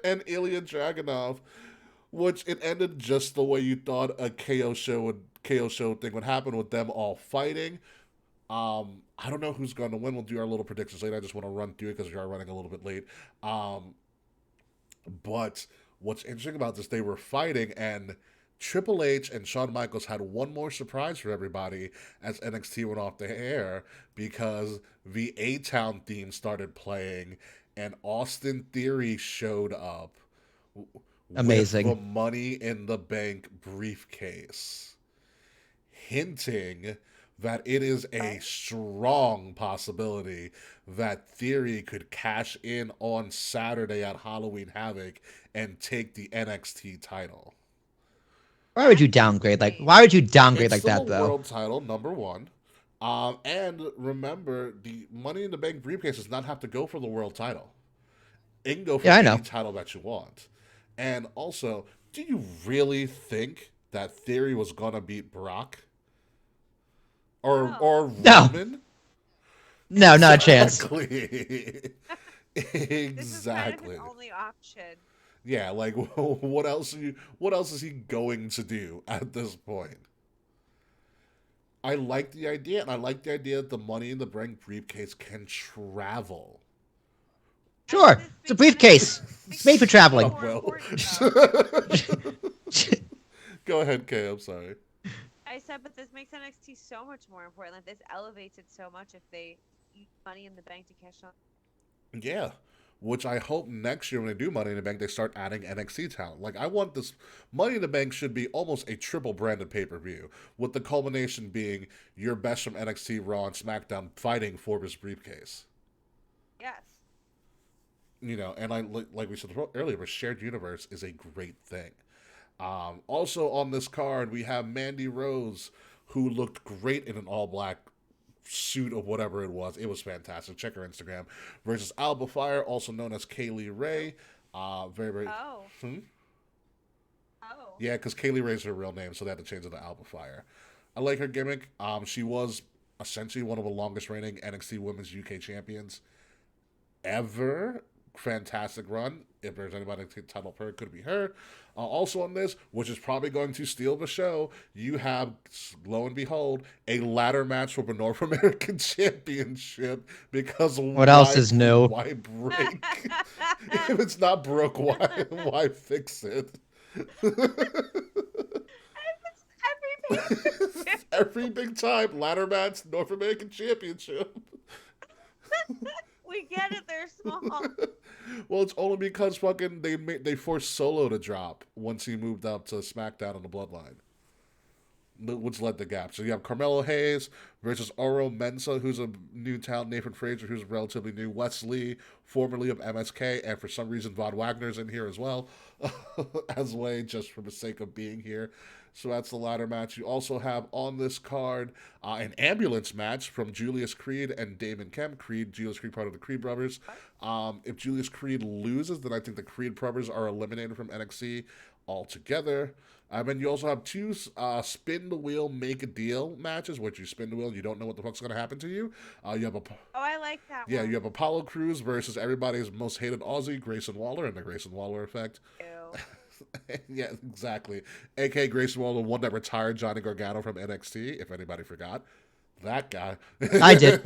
And Ilya Dragunov, which it ended just the way you thought a KO show thing would happen, with them all fighting. I don't know who's going to win. We'll do our little predictions later. I just want to run through it because we are running a little bit late. But what's interesting about this, they were fighting, and Triple H and Shawn Michaels had one more surprise for everybody as NXT went off the air, because the A-Town theme started playing and Austin Theory showed up. Amazing. With the Money in the Bank briefcase, hinting that it is a strong possibility that Theory could cash in on Saturday at Halloween Havoc and take the NXT title. Why would you downgrade like that, though? though? World title, number one. And remember, the Money in the Bank briefcase does not have to go for the world title. It can go for any title that you want. And also, do you really think that Theory was going to beat Brock? Or Roman? No, not a chance. Exactly. This is kind of his only option. Yeah, like, what else is he going to do at this point? I like the idea, and I like the idea that the Money in the Bank briefcase can travel. Sure, it's a briefcase. It's made for traveling. Go ahead, Kay, I'm sorry. I said, but this makes NXT so much more important. Like, this elevates it so much if they use Money in the Bank to cash on. Yeah. which I hope next year when they do Money in the Bank, they start adding NXT talent. Like, I want this Money in the Bank should be almost a triple branded pay-per-view, with the culmination being your best from NXT, Raw, and SmackDown fighting for this briefcase. Yes. You know, and like we said earlier, a shared universe is a great thing. Also on this card, we have Mandy Rose, who looked great in an all-black suit of whatever it was. It was fantastic. Check her Instagram. Versus Alba Fire, also known as Kaylee Ray. Very, very... Oh. Hmm? Oh. Yeah, because Kaylee Ray's her real name, so they had to change it to Alba Fire. I like her gimmick. She was essentially one of the longest reigning NXT Women's UK champions ever. Fantastic run. If there's anybody to title her, it could be her. Also on this, which is probably going to steal the show, you have, lo and behold, a ladder match for the North American Championship. Because what else is new? Why break? If it's not broke, why fix it? Every big time ladder match, North American Championship. We get it. They're small. Well, it's only because fucking they forced Solo to drop once he moved up to SmackDown on the Bloodline, which led the gap. So you have Carmelo Hayes versus Oro Mensah, who's a new talent, Nathan Frazier, who's relatively new, Wes Lee, formerly of MSK, and for some reason Von Wagner's in here as well, as way just for the sake of being here. So that's the ladder match. You also have on this card an ambulance match from Julius Creed and Damon Kemp. Julius Creed, part of the Creed brothers. If Julius Creed loses, then I think the Creed brothers are eliminated from NXT altogether. And you also have two spin the wheel, make a deal matches, which you spin the wheel and you don't know what the fuck's going to happen to you. You have I like that one. Yeah, you have Apollo Crews versus everybody's most hated Aussie, Grayson Waller, and the Grayson Waller effect. Ew. Yeah, exactly. A.K.A. Grayson Waller, the one that retired Johnny Gargano from NXT, if anybody forgot. That guy. I did.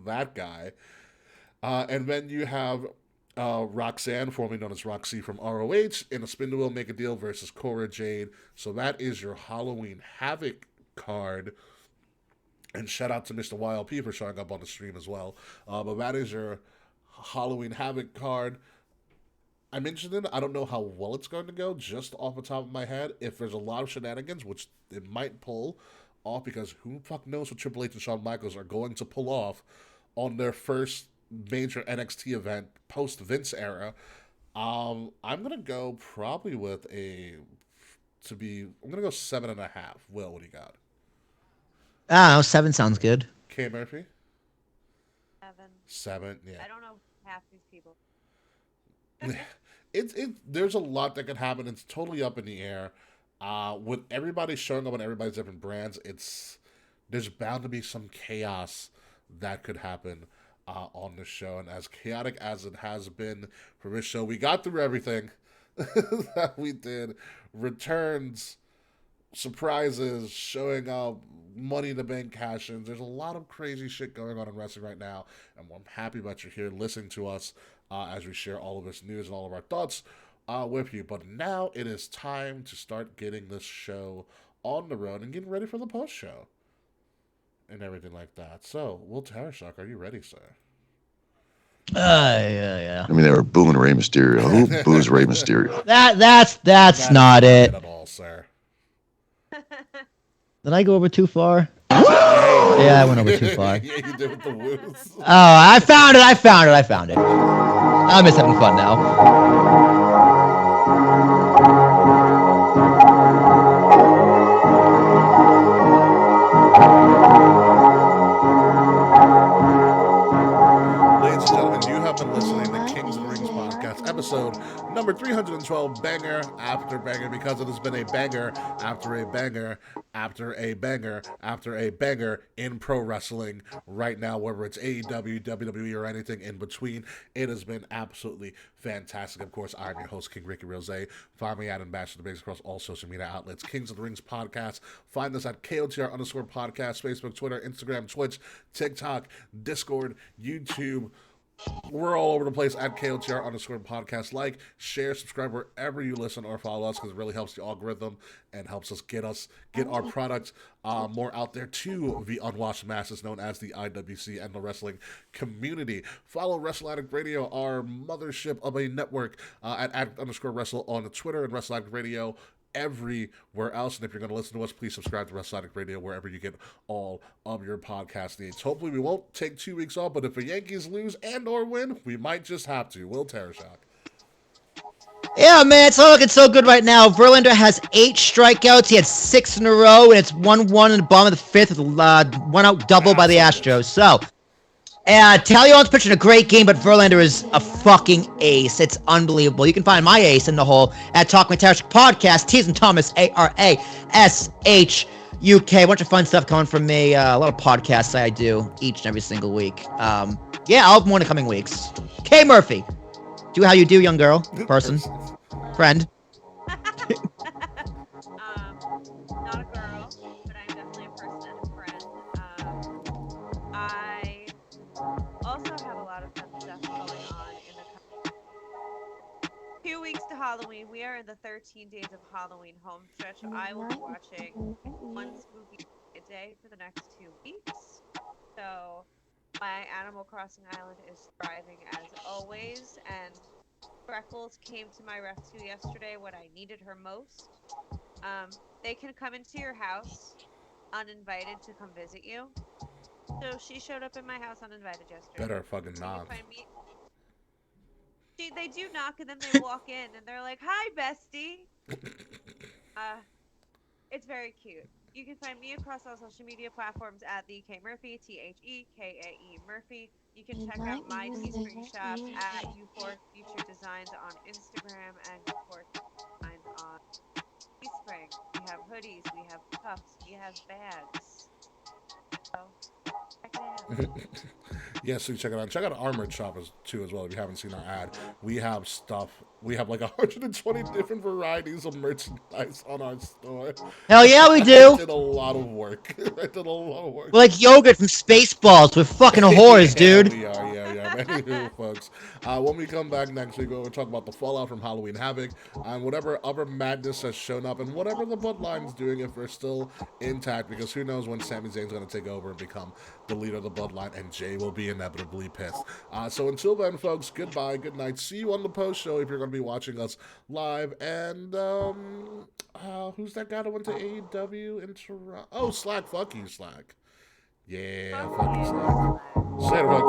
That guy. And then you have Roxanne, formerly known as Roxy from ROH, in a spin the wheel, make a deal versus Cora Jade. So that is your Halloween Havoc card. And shout out to Mr. YLP for showing up on the stream as well. But that is your Halloween Havoc card. I'm interested in it. I don't know how well it's going to go, just off the top of my head. If there's a lot of shenanigans, which it might pull off, because who the fuck knows what Triple H and Shawn Michaels are going to pull off on their first major NXT event post-Vince era. I'm going to go probably with I'm going to go 7.5. Will, what do you got? I don't know, 7 sounds good. K. Murphy? 7. 7, yeah. I don't know half these people. There's a lot that could happen. It's totally up in the air. With everybody showing up on everybody's different brands, there's bound to be some chaos that could happen on the show. And as chaotic as it has been for this show, we got through everything that we did. Returns, surprises, showing up, Money in the Bank cash-ins. There's a lot of crazy shit going on in wrestling right now, and I'm happy that you're here listening to us as we share all of this news and all of our thoughts with you. But now it is time to start getting this show on the road and getting ready for the post-show and everything like that. So, Will Tarashuk, are you ready, sir? Yeah. I mean, they were booing Rey Mysterio. Who boos Rey Mysterio? That's not it. At all, sir. Did I go over too far? Yeah, I went over too far. Yeah, you did with the woos. Oh, I found it. I'm just having fun now. Ladies and gentlemen, you have been listening to Kings of the Rings podcast, episode number 312, banger after banger, because it has been a banger after a banger after a banger after a banger in pro wrestling right now, whether it's AEW, WWE, or anything in between. It has been absolutely fantastic. Of course, I'm your host, King Ricky Rose. Find me at Ambassador Biggs across all social media outlets. Kings of the Rings podcast. Find us at KOTR_podcast, Facebook, Twitter, Instagram, Twitch, TikTok, Discord, YouTube, We're all over the place at KOTR_podcast. Like, share, subscribe wherever you listen or follow us because it really helps the algorithm and helps us get our product more out there to the unwashed masses known as the IWC and the wrestling community. Follow Wrestle Addict Radio, our mothership of a network, at Addict_Wrestle on Twitter and Wrestle Addict Radio everywhere else. And if you're going to listen to us, please subscribe to Wrestle Addict Radio wherever you get all of your podcast needs. Hopefully we won't take 2 weeks off, but if the Yankees lose and or win, we might just have to. Will Tarashak. Yeah, man, it's not looking so good right now. Verlander has 8 strikeouts. He had 6 in a row, and it's 1-1 in the bottom of the 5th with one out double by the Astros. So, Talion's pitching a great game, but Verlander is a fucking ace. It's unbelievable. You can find my ace in the hole at Talk My Tarashuk Podcast. T's and Thomas, ARASHUK. A bunch of fun stuff coming from me. A lot of podcasts I do each and every single week. Yeah, I'll have more in the coming weeks. K. Murphy. Do how you do, young girl, person, friend. Not a girl, but I'm definitely a person and a friend. I also have a lot of fun stuff going on in the 2 weeks to Halloween. We are in the 13 days of Halloween home stretch. I will be watching one spooky a day for the next 2 weeks. So my Animal Crossing Island is thriving as always, and Freckles came to my rescue yesterday when I needed her most. They can come into your house uninvited to come visit you. So she showed up in my house uninvited yesterday. Better fucking knock. They do knock and then they walk in and they're like, "Hi, bestie." It's very cute. You can find me across all social media platforms at the K Murphy, TheKae Murphy. You can check out my Teespring shop at Euphoric Future Designs on Instagram and Euphoric Designs on Teespring. We have hoodies, we have cuffs, we have bags. So check it out. Yeah, so check it out. Check out Armored Shop too as well if you haven't seen our ad. We have stuff. We have like 120 different varieties of merchandise on our store. Hell yeah, we do. I did a lot of work. We're like yogurt from Spaceballs. We're fucking whores, dude. We are, yeah. Anywho, folks, when we come back next week, we'll talk about the fallout from Halloween Havoc and whatever other madness has shown up and whatever the Bloodline's doing if we're still intact, because who knows when Sami Zayn's going to take over and become the leader of the Bloodline, and Jay will be inevitably pissed. So until then, folks, goodbye, good night. See you on the post show if you're going to be watching us live. And who's that guy that went to AEW in Toronto? Oh, Slack. Fuck you, Slack. Yeah, fuck you, Slack. Say it, folks.